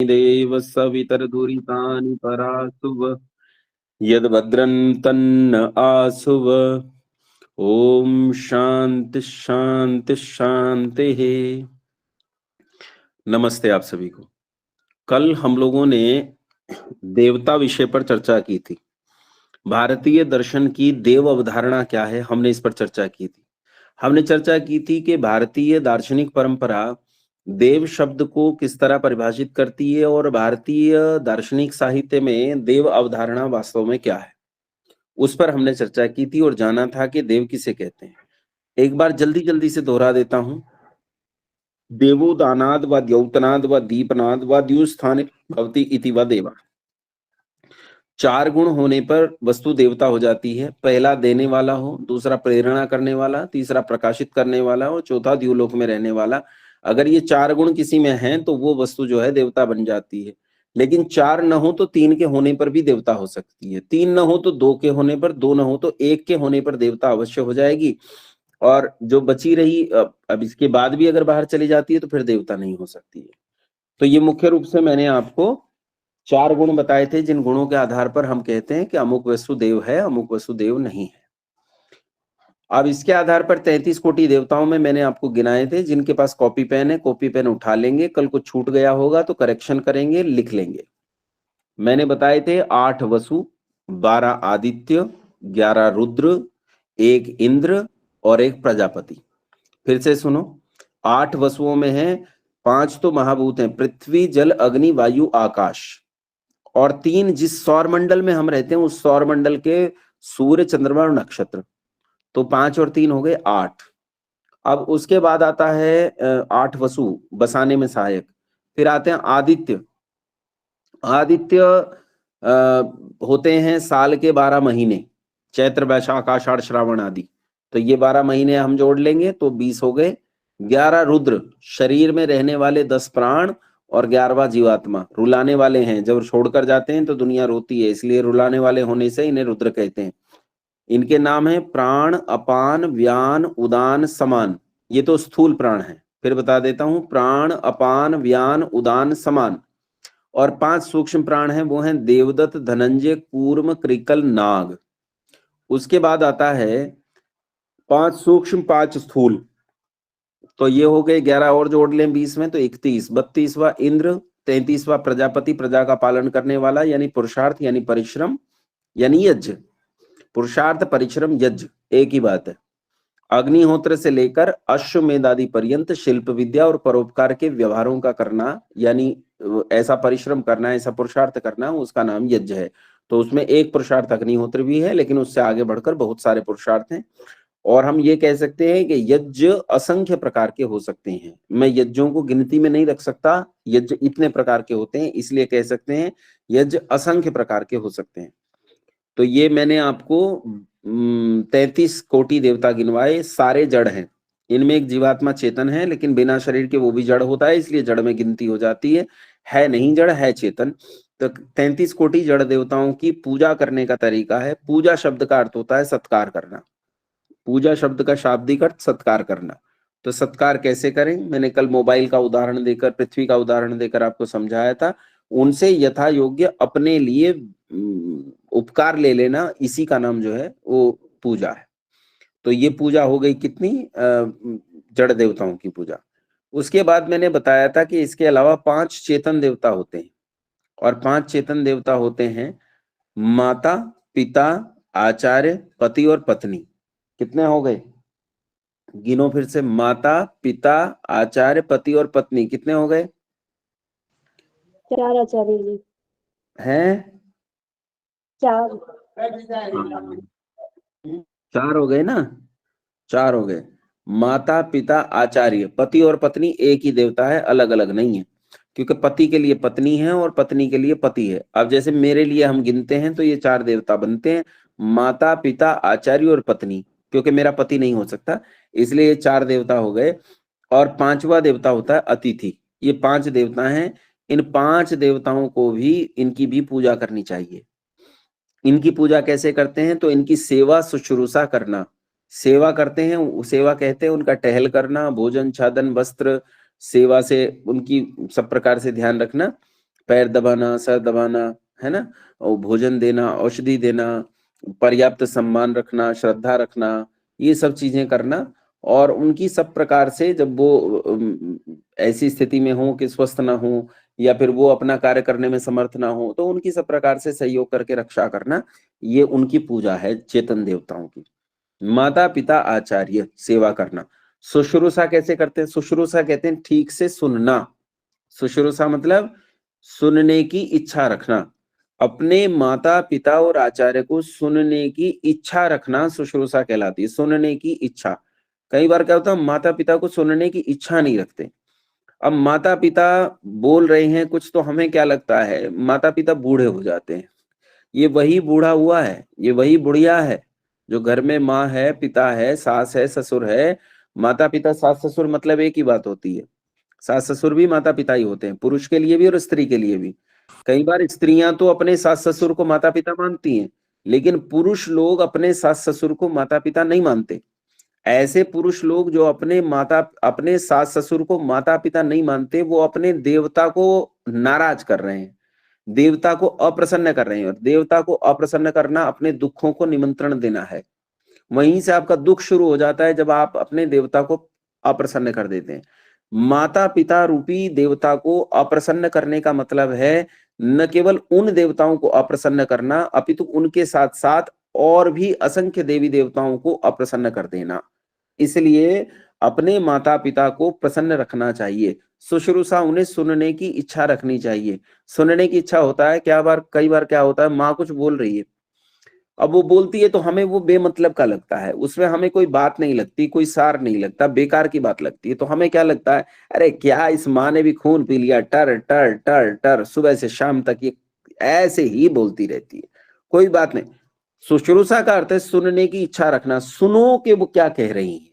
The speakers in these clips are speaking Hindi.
देव सवितरदुरितानि परासुव यद्भद्रं तन्न आसुव। ओम शांति शांति शांति है। नमस्ते आप सभी को। कल हम लोगों ने देवता विषय पर चर्चा की थी। भारतीय दर्शन की देव अवधारणा क्या है, हमने इस पर चर्चा की थी। हमने चर्चा की थी कि भारतीय दार्शनिक परंपरा देव शब्द को किस तरह परिभाषित करती है और भारतीय दार्शनिक साहित्य में देव अवधारणा वास्तव में क्या है, उस पर हमने चर्चा की थी और जाना था कि देव किसे कहते हैं। एक बार जल्दी जल्दी से दोहरा देता हूं। देवो दानाद व द्यौतनाद व दीपनाद व द्युस्थाने भवति इति व देवा। चार गुण होने पर वस्तु देवता हो जाती है। पहला देने वाला हो, दूसरा प्रेरणा करने वाला, तीसरा प्रकाशित करने वाला और चौथा द्युलोक में रहने वाला। अगर ये चार गुण किसी में हैं तो वो वस्तु जो है देवता बन जाती है। लेकिन चार न हो तो तीन के होने पर भी देवता हो सकती है, तीन न हो तो दो के होने पर, दो न हो तो एक के होने पर देवता अवश्य हो जाएगी। और जो बची रही अब इसके बाद भी अगर बाहर चली जाती है तो फिर देवता नहीं हो सकती है। तो ये मुख्य रूप से मैंने आपको चार गुण बताए थे, जिन गुणों के आधार पर हम कहते हैं कि अमुक वस्तु देव है, अमुक वस्तु देव नहीं है। अब इसके आधार पर 33 कोटि देवताओं में मैंने आपको गिनाए थे। जिनके पास कॉपी पेन है, कॉपी पेन उठा लेंगे। कल को छूट गया होगा तो करेक्शन करेंगे, लिख लेंगे। मैंने बताए थे 8 वसु, 12 आदित्य, 11 रुद्र, 1 इंद्र और 1 प्रजापति। फिर से सुनो, 8 वसुओं में है, 5 तो महाभूत हैं, पृथ्वी जल अग्नि वायु आकाश, और 3 जिस सौर मंडल में हम रहते हैं उस सौर मंडल के सूर्य चंद्रमा और नक्षत्र। तो 5 और 3 हो गए 8। अब उसके बाद आता है 8 वसु बसाने में सहायक। फिर आते हैं आदित्य। आदित्य होते हैं साल के 12 महीने, चैत्र वैशाख आषाढ़ श्रावण आदि। तो ये 12 महीने हम जोड़ लेंगे तो 20 हो गए। 11 रुद्र, शरीर में रहने वाले 10 प्राण और 11वां जीवात्मा, रुलाने वाले हैं। जब छोड़कर जाते हैं तो दुनिया रोती है, इसलिए रुलाने वाले होने से इन्हें रुद्र कहते हैं। इनके नाम है प्राण, अपान, व्यान, उदान, समान। ये तो स्थूल प्राण है, फिर बता देता हूं। प्राण, अपान, व्यान, उदान, समान। और 5 सूक्ष्म प्राण हैं, वो हैं देवदत्त, धनंजय, कूर्म, कृकल, नाग। उसके बाद आता है 5 सूक्ष्म 5 स्थूल। तो ये हो गए 11 और जोड़ लें 20 में तो 31। 32वां इंद्र, 33वां प्रजापति, प्रजा का पालन करने वाला, यानी पुरुषार्थ यानी परिश्रम यानी यज्ञ। पुरुषार्थ परिश्रम यज्ञ एक ही बात है। अग्निहोत्र से लेकर अश्वमेध आदि पर्यंत शिल्प विद्या और परोपकार के व्यवहारों का करना, यानी ऐसा परिश्रम करना, ऐसा पुरुषार्थ करना, उसका नाम यज्ञ है। तो उसमें एक पुरुषार्थ अग्निहोत्र भी है, लेकिन उससे आगे बढ़कर बहुत सारे पुरुषार्थ हैं। और हम ये कह सकते हैं कि यज्ञ असंख्य प्रकार के हो सकते हैं। मैं यज्ञों को गिनती में नहीं रख सकता, यज्ञ इतने प्रकार के होते हैं, इसलिए कह सकते हैं यज्ञ असंख्य प्रकार के हो सकते हैं। तो ये मैंने आपको 33 कोटि देवता गिनवाए, सारे जड़ हैं। इनमें एक जीवात्मा चेतन है, लेकिन बिना शरीर के वो भी जड़ होता है, इसलिए जड़ में गिनती हो जाती है नहीं जड़, है चेतन। तो 33 कोटि जड़ देवताओं की पूजा करने का तरीका है। पूजा शब्द का अर्थ होता है सत्कार करना। पूजा शब्द का शाब्दिक अर्थ सत्कार करना। तो सत्कार कैसे करें, मैंने कल मोबाइल का उदाहरण देकर, पृथ्वी का उदाहरण देकर आपको समझाया था। उनसे यथा योग्य अपने लिए उपकार ले लेना, इसी का नाम जो है वो पूजा है। तो ये पूजा हो गई कितनी, जड़ देवताओं की पूजा। उसके बाद मैंने बताया था कि इसके अलावा 5 चेतन देवता होते हैं, और 5 चेतन देवता होते हैं माता, पिता, आचार्य, पति और पत्नी। कितने हो गए, गिनो फिर से। माता, पिता, आचार्य, पति और पत्नी, कितने हो गए? 4 आचार्य जी हैं? 4 4 हो गए ना, 4 हो गए। माता, पिता, आचार्य, पति और पत्नी एक ही देवता है, अलग अलग नहीं है। क्योंकि पति के लिए पत्नी है और पत्नी के लिए पति है। अब जैसे मेरे लिए हम गिनते हैं तो ये 4 देवता बनते हैं, माता, पिता, आचार्य और पत्नी। क्योंकि मेरा पति नहीं हो सकता, इसलिए ये 4 देवता हो गए। और 5वां देवता होता है अतिथि। ये 5 देवता हैं। इन 5 देवताओं को भी, इनकी भी पूजा करनी चाहिए। इनकी पूजा कैसे करते हैं, तो इनकी सेवा शुश्रूषा करना। सेवा करते हैं, सेवा कहते हैं उनका टहल करना, भोजन छादन वस्त्र सेवा से उनकी सब प्रकार से ध्यान रखना। पैर दबाना, सर दबाना, है ना, और भोजन देना, औषधि देना, पर्याप्त सम्मान रखना, श्रद्धा रखना, ये सब चीजें करना। और उनकी सब प्रकार से जब वो ऐसी स्थिति में हो कि स्वस्थ ना हो या फिर वो अपना कार्य करने में समर्थ ना हो, तो उनकी सब प्रकार से सहयोग करके रक्षा करना, ये उनकी पूजा है चेतन देवताओं की। माता पिता आचार्य सेवा करना। शुश्रूषा कैसे करते हैं? शुश्रूषा कहते हैं ठीक से सुनना। शुश्रूषा मतलब सुनने की इच्छा रखना। अपने माता पिता और आचार्य को सुनने की इच्छा रखना शुश्रूषा कहलाती है। सुनने की इच्छा। कई बार क्या होता है, माता पिता को सुनने की इच्छा नहीं रखते। अब माता पिता बोल रहे हैं कुछ, तो हमें क्या लगता है, माता पिता बूढ़े हो जाते हैं। ये वही बूढ़ा हुआ है, ये वही बुढ़िया है जो घर में माँ है, पिता है, सास है, ससुर है। माता पिता सास ससुर मतलब एक ही बात होती है। सास ससुर भी माता पिता ही होते हैं, पुरुष के लिए भी और स्त्री के लिए भी। कई बार स्त्रियां तो अपने सास ससुर को माता पिता मानती हैं, लेकिन पुरुष लोग अपने सास ससुर को माता पिता नहीं मानते। ऐसे पुरुष लोग जो अपने सास ससुर को माता पिता नहीं मानते, वो अपने देवता को नाराज कर रहे हैं, देवता को अप्रसन्न कर रहे हैं। और देवता को अप्रसन्न करना अपने दुखों को निमंत्रण देना है। वहीं से आपका दुख शुरू हो जाता है जब आप अपने देवता को अप्रसन्न कर देते हैं। माता पिता रूपी देवता को अप्रसन्न करने का मतलब है न केवल उन देवताओं को अप्रसन्न करना, अपितु उनके साथ साथ और भी असंख्य देवी देवताओं को अप्रसन्न कर देना। इसलिए अपने माता पिता को प्रसन्न रखना चाहिए। शुश्रूषा, उन्हें सुनने की इच्छा रखनी चाहिए। सुनने की इच्छा होता है कई बार क्या होता है, माँ कुछ बोल रही है, अब वो बोलती है तो हमें वो बेमतलब का लगता है, उसमें हमें कोई बात नहीं लगती, कोई सार नहीं लगता, बेकार की बात लगती है। तो हमें क्या लगता है, अरे क्या इस माँ ने भी खून पी लिया, टर टर टर टर सुबह से शाम तक ये ऐसे ही बोलती रहती है, कोई बात नहीं। शुश्रूषा का अर्थ है सुनने की इच्छा रखना, सुनो कि वो क्या कह रही है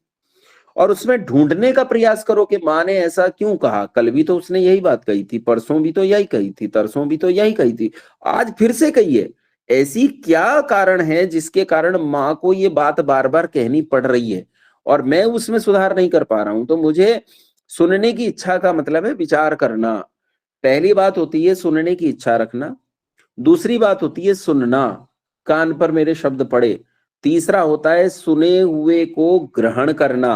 और उसमें ढूंढने का प्रयास करो कि माँ ने ऐसा क्यों कहा। कल भी तो उसने यही बात कही थी, परसों भी तो यही कही थी, तरसों भी तो यही कही थी, आज फिर से कही है। ऐसी क्या कारण है जिसके कारण माँ को ये बात बार बार कहनी पड़ रही है और मैं उसमें सुधार नहीं कर पा रहा हूं। तो मुझे सुनने की इच्छा का मतलब है विचार करना। पहली बात होती है सुनने की इच्छा रखना, दूसरी बात होती है सुनना, कान पर मेरे शब्द पड़े, तीसरा होता है सुने हुए को ग्रहण करना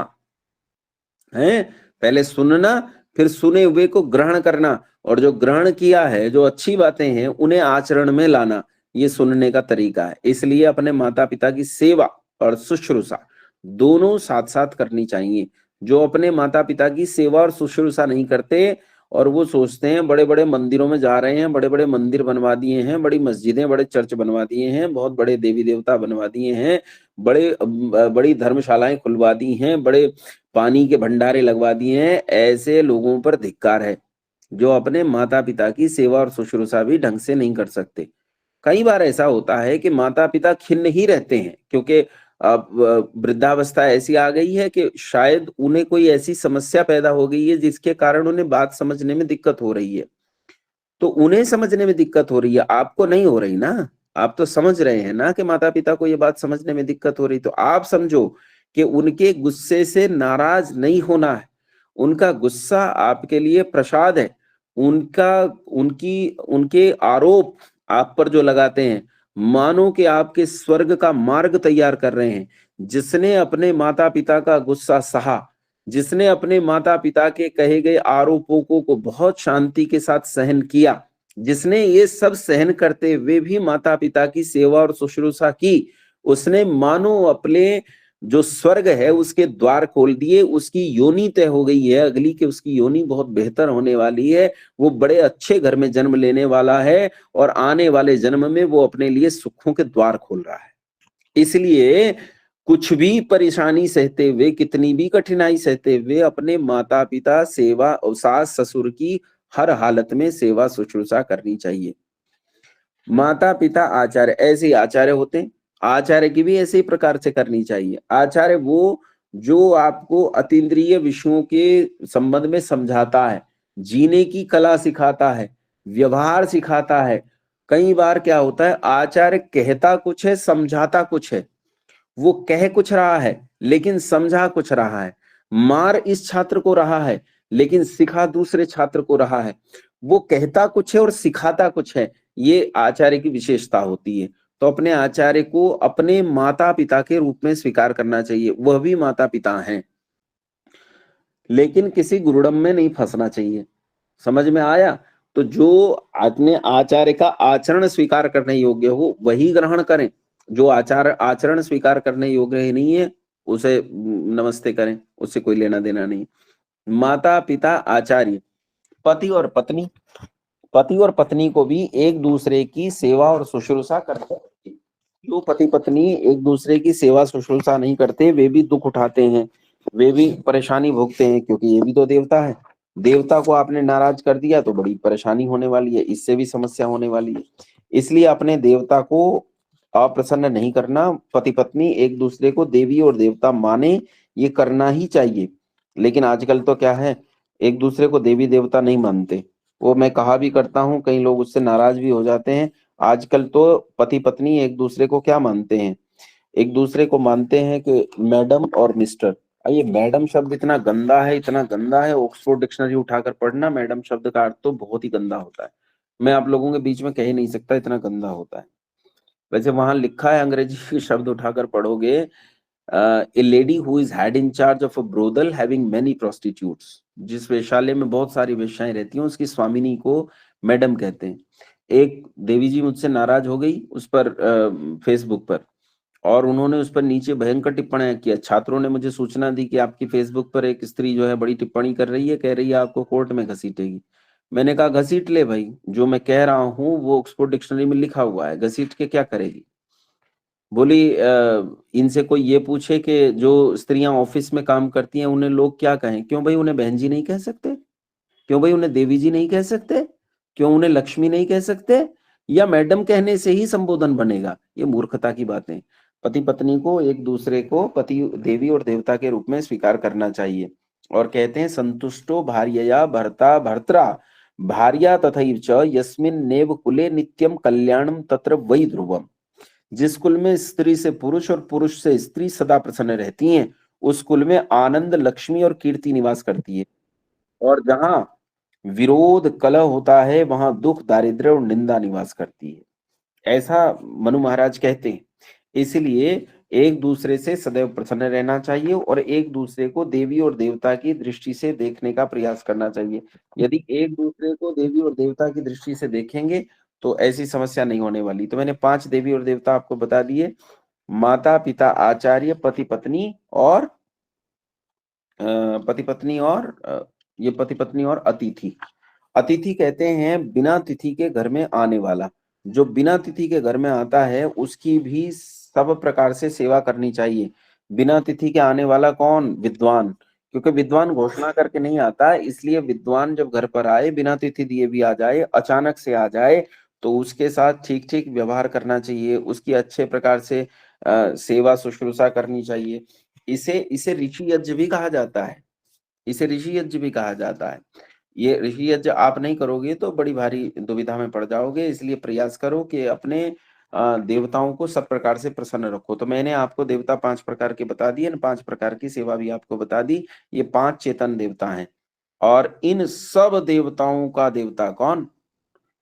है। पहले सुनना, फिर सुने हुए को ग्रहण करना, और जो ग्रहण किया है, जो अच्छी बातें हैं उन्हें आचरण में लाना, ये सुनने का तरीका है। इसलिए अपने माता पिता की सेवा और शुश्रूषा दोनों साथ साथ करनी चाहिए। जो अपने माता पिता की सेवा और शुश्रूषा नहीं करते और वो सोचते हैं बड़े बड़े मंदिरों में जा रहे हैं, बड़े बड़े मंदिर बनवा दिए हैं, बड़ी मस्जिदें, बड़े चर्च बनवा दिए हैं, बहुत बड़े देवी देवता बनवा दिए हैं, बड़ी धर्मशालाएं खुलवा दी हैं, बड़े पानी के भंडारे लगवा दिए हैं, ऐसे लोगों पर धिक्कार है जो अपने माता पिता की सेवा और शुश्रूषा भी ढंग से नहीं कर सकते। कई बार ऐसा होता है कि माता पिता खिन्न ही रहते हैं क्योंकि अब वृद्धावस्था ऐसी आ गई है कि शायद उन्हें कोई ऐसी समस्या पैदा हो गई है जिसके कारण उन्हें बात समझने में दिक्कत हो रही है। तो उन्हें समझने में दिक्कत हो रही है, आपको नहीं हो रही ना। आप तो समझ रहे हैं ना कि माता पिता को ये बात समझने में दिक्कत हो रही, तो आप समझो कि उनके गुस्से से नाराज नहीं होना है। उनका गुस्सा आपके लिए प्रसाद है। उनका उनकी उनके आरोप आप पर जो लगाते हैं, मानो कि आपके स्वर्ग का मार्ग तैयार कर रहे हैं। जिसने अपने माता पिता का गुस्सा सहा, जिसने अपने माता पिता के कहे गए आरोपों को बहुत शांति के साथ सहन किया, जिसने ये सब सहन करते हुए भी माता पिता की सेवा और शुश्रूषा की, उसने मानो अपने जो स्वर्ग है उसके द्वार खोल दिए। उसकी योनि तय हो गई है अगली, कि उसकी योनि बहुत बेहतर होने वाली है। वो बड़े अच्छे घर में जन्म लेने वाला है और आने वाले जन्म में वो अपने लिए सुखों के द्वार खोल रहा है। इसलिए कुछ भी परेशानी सहते हुए, कितनी भी कठिनाई सहते हुए अपने माता पिता सेवा और सास ससुर की हर हालत में सेवा शुश्रूषा करनी चाहिए। माता पिता आचार्य, ऐसे ही आचार्य होते हैं, आचार्य की भी ऐसे ही प्रकार से करनी चाहिए। आचार्य वो जो आपको अतीन्द्रिय विषयों के संबंध में समझाता है, जीने की कला सिखाता है, व्यवहार सिखाता है। कई बार क्या होता है, आचार्य कहता कुछ है, समझाता कुछ है। वो कह कुछ रहा है लेकिन समझा कुछ रहा है, मार इस छात्र को रहा है लेकिन सिखा दूसरे छात्र को रहा है। वो कहता कुछ है और सिखाता कुछ है, ये आचार्य की विशेषता होती है। तो अपने आचार्य को अपने माता पिता के रूप में स्वीकार करना चाहिए, वह भी माता पिता हैं, लेकिन किसी गुरुडम में नहीं फंसना चाहिए। समझ में आया? तो जो अपने आचार्य का आचरण स्वीकार करने योग्य हो वही ग्रहण करें, जो आचरण स्वीकार करने योग्य नहीं है उसे नमस्ते करें, उससे कोई लेना देना नहीं। माता पिता आचार्य, पति और पत्नी, पति और पत्नी को भी एक दूसरे की सेवा और शुश्रूषा करते हैं। जो पति पत्नी एक दूसरे की सेवा शुश्रूषा नहीं करते वे भी दुख उठाते हैं, वे भी परेशानी भोगते हैं, क्योंकि ये भी तो देवता है। देवता को आपने नाराज कर दिया तो बड़ी परेशानी होने वाली है, इससे भी समस्या होने वाली है। इसलिए अपने देवता को अप्रसन्न नहीं करना। पति पत्नी एक दूसरे को देवी और देवता माने, ये करना ही चाहिए। लेकिन आजकल तो क्या है, एक दूसरे को देवी देवता नहीं मानते। वो मैं कहा भी करता हूँ, कई लोग उससे नाराज भी हो जाते हैं। आजकल तो पति पत्नी एक दूसरे को क्या मानते हैं, एक दूसरे को मानते हैं कि मैडम और मिस्टर। ये मैडम शब्द इतना गंदा है, इतना गंदा है, ऑक्सफोर्ड डिक्शनरी उठाकर पढ़ना, मैडम शब्द का अर्थ तो बहुत ही गंदा होता है। मैं आप लोगों के बीच में कह ही नहीं सकता, इतना गंदा होता है। वैसे वहां लिखा है, अंग्रेजी शब्द उठाकर पढ़ोगे, a lady who is head in charge of a brothel having many prostitutes. जिस वेश्यालय में बहुत सारी वेश्याएं रहती हैं उसकी स्वामिनी को मैडम कहते हैं। एक देवी जी मुझसे नाराज हो गई उस पर फेसबुक पर, और उन्होंने उस पर नीचे भयंकर टिप्पणियां किया। छात्रों ने मुझे सूचना दी कि आपकी फेसबुक पर एक स्त्री जो है बड़ी टिप्पणी कर रही है, कह रही है आपको कोर्ट में घसीटेगी। मैंने कहा घसीट ले भाई, जो मैं कह रहा हूँ वो ऑक्सफोर्ड डिक्शनरी में लिखा हुआ है, घसीट के क्या करेगी। बोली इनसे कोई ये पूछे कि जो स्त्रियां ऑफिस में काम करती हैं उन्हें लोग क्या कहें। क्यों भाई उन्हें बहन जी नहीं कह सकते? क्यों भाई उन्हें देवी जी नहीं कह सकते? क्यों उन्हें लक्ष्मी नहीं कह सकते? या मैडम कहने से ही संबोधन बनेगा? ये मूर्खता की बातें। पति पत्नी को एक दूसरे को पति देवी और देवता के रूप में स्वीकार करना चाहिए। और कहते हैं संतुष्टो भार्यया भर्ता भर्त्रा भार्या तथैव च यस्मिन् नेव कुले नित्यम कल्याणम तत्र वै ध्रुवम। जिस कुल में स्त्री से पुरुष और पुरुष से स्त्री सदा प्रसन्न रहती हैं, उस कुल में आनंद लक्ष्मी और कीर्ति निवास करती है। और जहां विरोध कलह होता है वहां दुख दारिद्र्य और निंदा निवास करती है, ऐसा मनु महाराज कहते हैं। इसलिए एक दूसरे से सदैव प्रसन्न रहना चाहिए और एक दूसरे को देवी और देवता की दृष्टि से देखने का प्रयास करना चाहिए। यदि एक दूसरे को देवी और देवता की दृष्टि से देखेंगे तो ऐसी समस्या नहीं होने वाली। तो मैंने 5 देवी और देवता आपको बता दिए, माता पिता आचार्य, पति पत्नी और पति पत्नी और ये पति पत्नी और अतिथि। अतिथि कहते हैं बिना तिथि के घर में आने वाला। जो बिना तिथि के घर में आता है उसकी भी सब प्रकार से सेवा करनी चाहिए। बिना तिथि के आने वाला कौन? विद्वान। क्योंकि विद्वान घोषणा करके नहीं आता, इसलिए विद्वान जब घर पर आए, बिना तिथि दिए भी आ जाए, अचानक से आ जाए, तो उसके साथ ठीक ठीक व्यवहार करना चाहिए, उसकी अच्छे प्रकार से सेवा शुश्रूषा करनी चाहिए। इसे इसे ऋषि यज्ञ भी कहा जाता है, इसे ऋषि यज्ञ भी कहा जाता है। ये ऋषि यज्ञ आप नहीं करोगे तो बड़ी भारी दुविधा में पड़ जाओगे, इसलिए प्रयास करो कि अपने देवताओं को सब प्रकार से प्रसन्न रखो। तो मैंने आपको देवता 5 प्रकार के बता दिए, 5 प्रकार की सेवा भी आपको बता दी। ये 5 चेतन देवता हैं। और इन सब देवताओं का देवता कौन?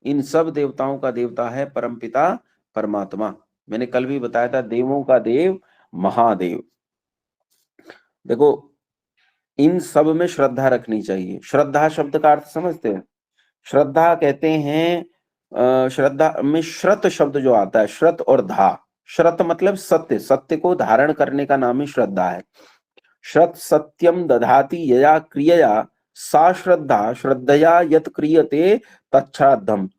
इन सब देवताओं का देवता है परमपिता परमात्मा। मैंने कल भी बताया था, देवों का देव महादेव। देखो, इन सब में श्रद्धा रखनी चाहिए। श्रद्धा शब्द का अर्थ समझते हैं? श्रद्धा कहते हैं, श्रद्धा में श्रत शब्द जो आता है, श्रत और धा। श्रत मतलब सत्य, सत्य को धारण करने का नाम ही श्रद्धा है। श्रत सत्यम दधाति यया क्रियया सा श्रद्धा श्रद्धया यत क्रियते तच्छ्राद्धम।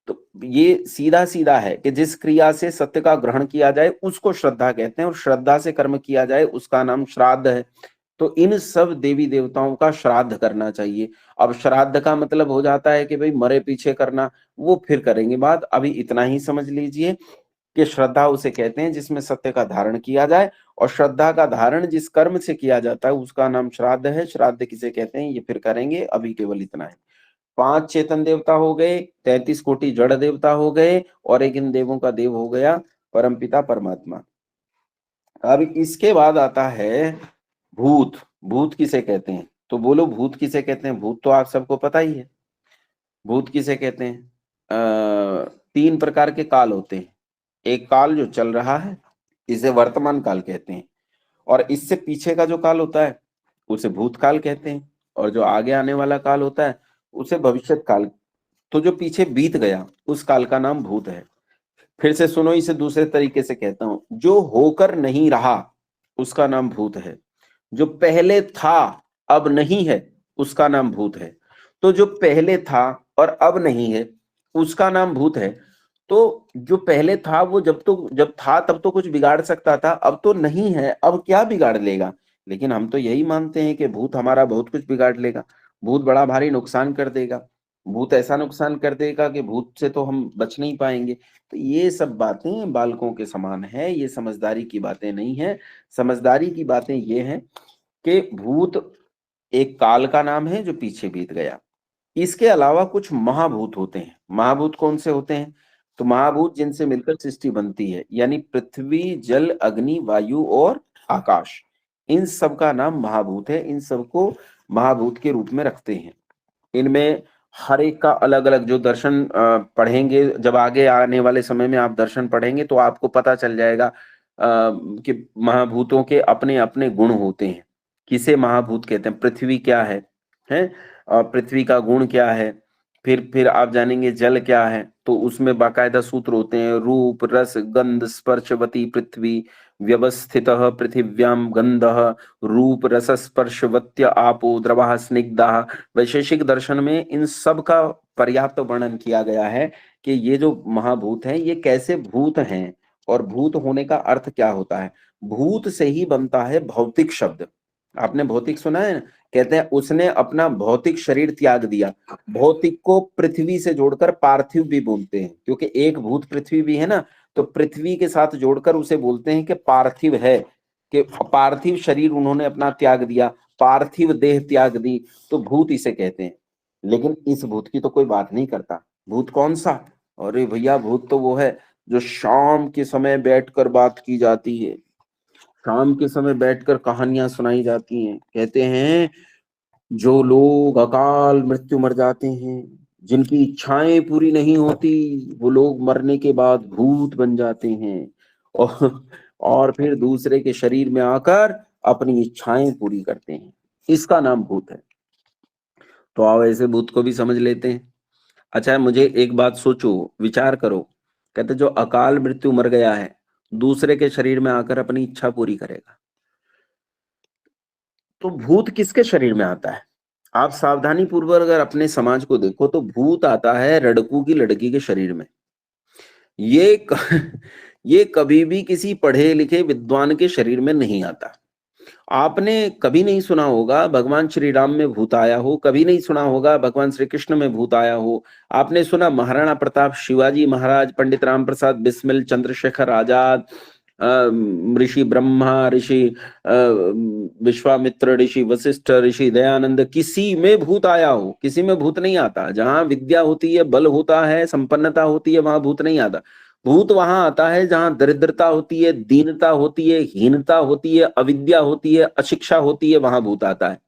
तो ये सीधा सीधा है कि जिस क्रिया से सत्य का ग्रहण किया जाए उसको श्रद्धा कहते हैं, और श्रद्धा से कर्म किया जाए उसका नाम श्राद्ध है। तो इन सब देवी देवताओं का श्राद्ध करना चाहिए। अब श्राद्ध का मतलब हो जाता है कि भाई मरे पीछे करना, वो फिर करेंगे बात। अभी इतना ही समझ लीजिए कि श्रद्धा उसे कहते हैं जिसमें सत्य का धारण किया जाए, और श्रद्धा का धारण जिस कर्म से किया जाता है उसका नाम श्राद्ध है। श्राद्ध किसे कहते हैं ये फिर करेंगे, अभी केवल इतना है। 5 चेतन देवता हो गए, 33 कोटि जड़ देवता हो गए, और एक इन देवों का देव हो गया परमपिता परमात्मा। अब इसके बाद आता है भूत। भूत किसे कहते हैं? तो बोलो भूत किसे कहते हैं? भूत तो आप सबको पता ही है। भूत किसे कहते हैं? तीन प्रकार के काल होते हैं। एक काल जो चल रहा है, इसे वर्तमान काल कहते हैं, और इससे पीछे का जो काल होता है उसे भूतकाल कहते हैं, और जो आगे आने वाला काल होता है उसे भविष्यत काल। तो जो पीछे बीत गया उस काल का नाम भूत है। फिर से सुनो, इसे दूसरे तरीके से कहता हूं, जो होकर नहीं रहा उसका नाम भूत है। जो पहले था अब नहीं है उसका नाम भूत है। तो जो पहले था और अब नहीं है उसका नाम भूत है। तो जो पहले था वो जब था तब तो कुछ बिगाड़ सकता था, अब तो नहीं है, अब क्या बिगाड़ लेगा? लेकिन हम तो यही मानते हैं कि भूत हमारा बहुत कुछ बिगाड़ लेगा, भूत बड़ा भारी नुकसान कर देगा, भूत ऐसा नुकसान कर देगा कि भूत से तो हम बच नहीं पाएंगे। तो ये सब बातें बालकों के समान है, ये समझदारी की बातें नहीं है। समझदारी की बातें ये हैं कि भूत एक काल का नाम है जो पीछे बीत गया। इसके अलावा कुछ महाभूत होते हैं। महाभूत कौन से होते हैं? तो महाभूत जिनसे मिलकर सृष्टि बनती है, यानी पृथ्वी, जल, अग्नि, वायु और आकाश, इन सब का नाम महाभूत है। इन सबको महाभूत के रूप में रखते हैं। इनमें हर एक का अलग अलग, जो दर्शन पढ़ेंगे, जब आगे आने वाले समय में आप दर्शन पढ़ेंगे तो आपको पता चल जाएगा कि महाभूतों के अपने अपने गुण होते हैं। किसे महाभूत कहते हैं? पृथ्वी क्या है? पृथ्वी का गुण क्या है? फिर आप जानेंगे जल क्या है, तो उसमें बाकायदा सूत्र होते हैं। रूप, रस, गंध, स्पर्शवती पृथ्वी, व्यवस्थितः पृथिव्याम गंधः, रूप रस स्पर्शवत्य आपो द्रवः स्निग्धः। वैशेषिक दर्शन में इन सब का पर्याप्त वर्णन किया गया है कि ये जो महाभूत हैं ये कैसे भूत हैं और भूत होने का अर्थ क्या होता है। भूत से ही बनता है भौतिक शब्द। आपने भौतिक सुना है ना? कहते हैं उसने अपना भौतिक शरीर त्याग दिया। भौतिक को पृथ्वी से जोड़कर पार्थिव भी बोलते हैं, क्योंकि एक भूत पृथ्वी भी है ना, तो पृथ्वी के साथ जोड़कर उसे बोलते हैं कि पार्थिव है, कि पार्थिव शरीर उन्होंने अपना त्याग दिया, पार्थिव देह त्याग दी, तो भूत इसे कहते हैं। लेकिन इस भूत की तो कोई बात नहीं करता। भूत कौन सा? अरे भैया, भूत तो वो है जो शाम के समय बैठकर बात की जाती है, शाम के समय बैठकर कहानियां सुनाई जाती हैं। कहते हैं जो लोग अकाल मृत्यु मर जाते हैं, जिनकी इच्छाएं पूरी नहीं होती, वो लोग मरने के बाद भूत बन जाते हैं और फिर दूसरे के शरीर में आकर अपनी इच्छाएं पूरी करते हैं। इसका नाम भूत है। तो आओ ऐसे भूत को भी समझ लेते हैं। अच्छा, मुझे एक बात सोचो, विचार करो। कहते जो अकाल मृत्यु मर गया है, दूसरे के शरीर में आकर अपनी इच्छा पूरी करेगा, तो भूत किसके शरीर में आता है? आप सावधानी पूर्वक अगर अपने समाज को देखो तो भूत आता है रड़कू की लड़की के शरीर में। ये ये कभी भी किसी पढ़े लिखे विद्वान के शरीर में नहीं आता। आपने कभी नहीं सुना होगा भगवान श्री राम में भूत आया हो, कभी नहीं सुना होगा भगवान श्री कृष्ण में भूत आया हो। आपने सुना महाराणा प्रताप, शिवाजी महाराज, पंडित राम प्रसाद बिस्मिल, चंद्रशेखर आजाद, ऋषि ब्रह्मा, ऋषि विश्वामित्र, ऋषि वशिष्ठ, ऋषि दयानंद, किसी में भूत आया हो? किसी में भूत नहीं आता। जहां विद्या होती है, बल होता है, संपन्नता होती है, वहां भूत नहीं आता। भूत वहां आता है जहां दरिद्रता होती है, दीनता होती है, हीनता होती है, अविद्या होती है, अशिक्षा होती है, वहां भूत आता है।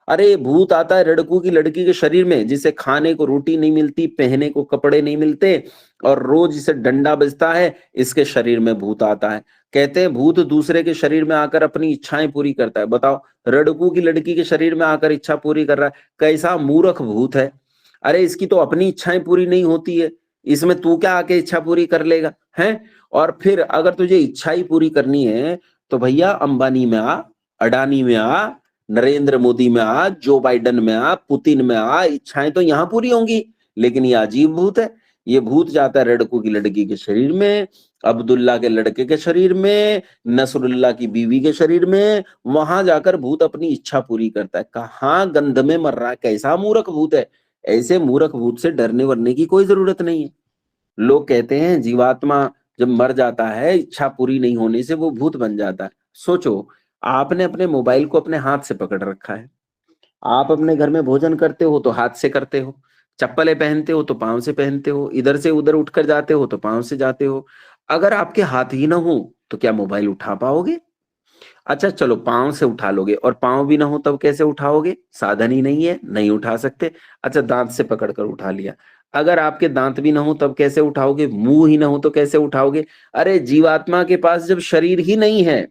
अरे भूत आता है लड़कू की लड़की के शरीर में, जिसे खाने को रोटी नहीं मिलती, पहने को कपड़े नहीं मिलते, और रोज इसे डंडा बजता है, इसके शरीर में भूत आता है। कहते हैं भूत दूसरे के शरीर में आकर अपनी इच्छाएं पूरी करता है। बताओ, लड़कू की लड़की के शरीर में आकर इच्छा पूरी कर रहा है, कैसा मूर्ख भूत है। अरे इसकी तो अपनी इच्छाएं पूरी नहीं होती है, इसमें तू क्या आके इच्छा पूरी कर लेगा है? और फिर अगर तुझे इच्छा ही पूरी करनी है तो भैया अंबानी में आ, अडानी में आ, नरेंद्र मोदी में आ, जो बाइडन में आ, पुतिन में आ, इच्छाएं तो यहां पूरी होंगी। लेकिन ये अजीब भूत है। ये भूत जाता है लड़कों की लड़की के शरीर में, अब्दुल्ला के लड़के के शरीर में, नसरुल्ला की बीवी के शरीर में, वहां जाकर भूत अपनी इच्छा पूरी करता है। कहाँ गंध में मर रहा है, कैसा मूर्ख भूत है। ऐसे मूर्ख भूत से डरने वरने की कोई जरूरत नहीं है। लोग कहते हैं जीवात्मा जब मर जाता है, इच्छा पूरी नहीं होने से वो भूत बन जाता है। सोचो, आपने अपने मोबाइल को अपने हाथ से पकड़ रखा है, आप अपने घर में भोजन करते हो तो हाथ से करते हो, चप्पलें पहनते हो तो पांव से पहनते हो, इधर से उधर उठकर जाते हो तो पांव से जाते हो। अगर आपके हाथ ही ना हो तो क्या मोबाइल उठा पाओगे? अच्छा चलो पाँव से उठा लोगे, और पाँव भी ना हो तब कैसे उठाओगे? साधन ही नहीं है, नहीं उठा सकते। अच्छा दांत से पकड़कर उठा लिया। अगर आपके दांत भी ना हो तब कैसे उठाओगे? मुंह ही ना हो तो कैसे उठाओगे? अरे जीवात्मा के पास जब शरीर ही नहीं है,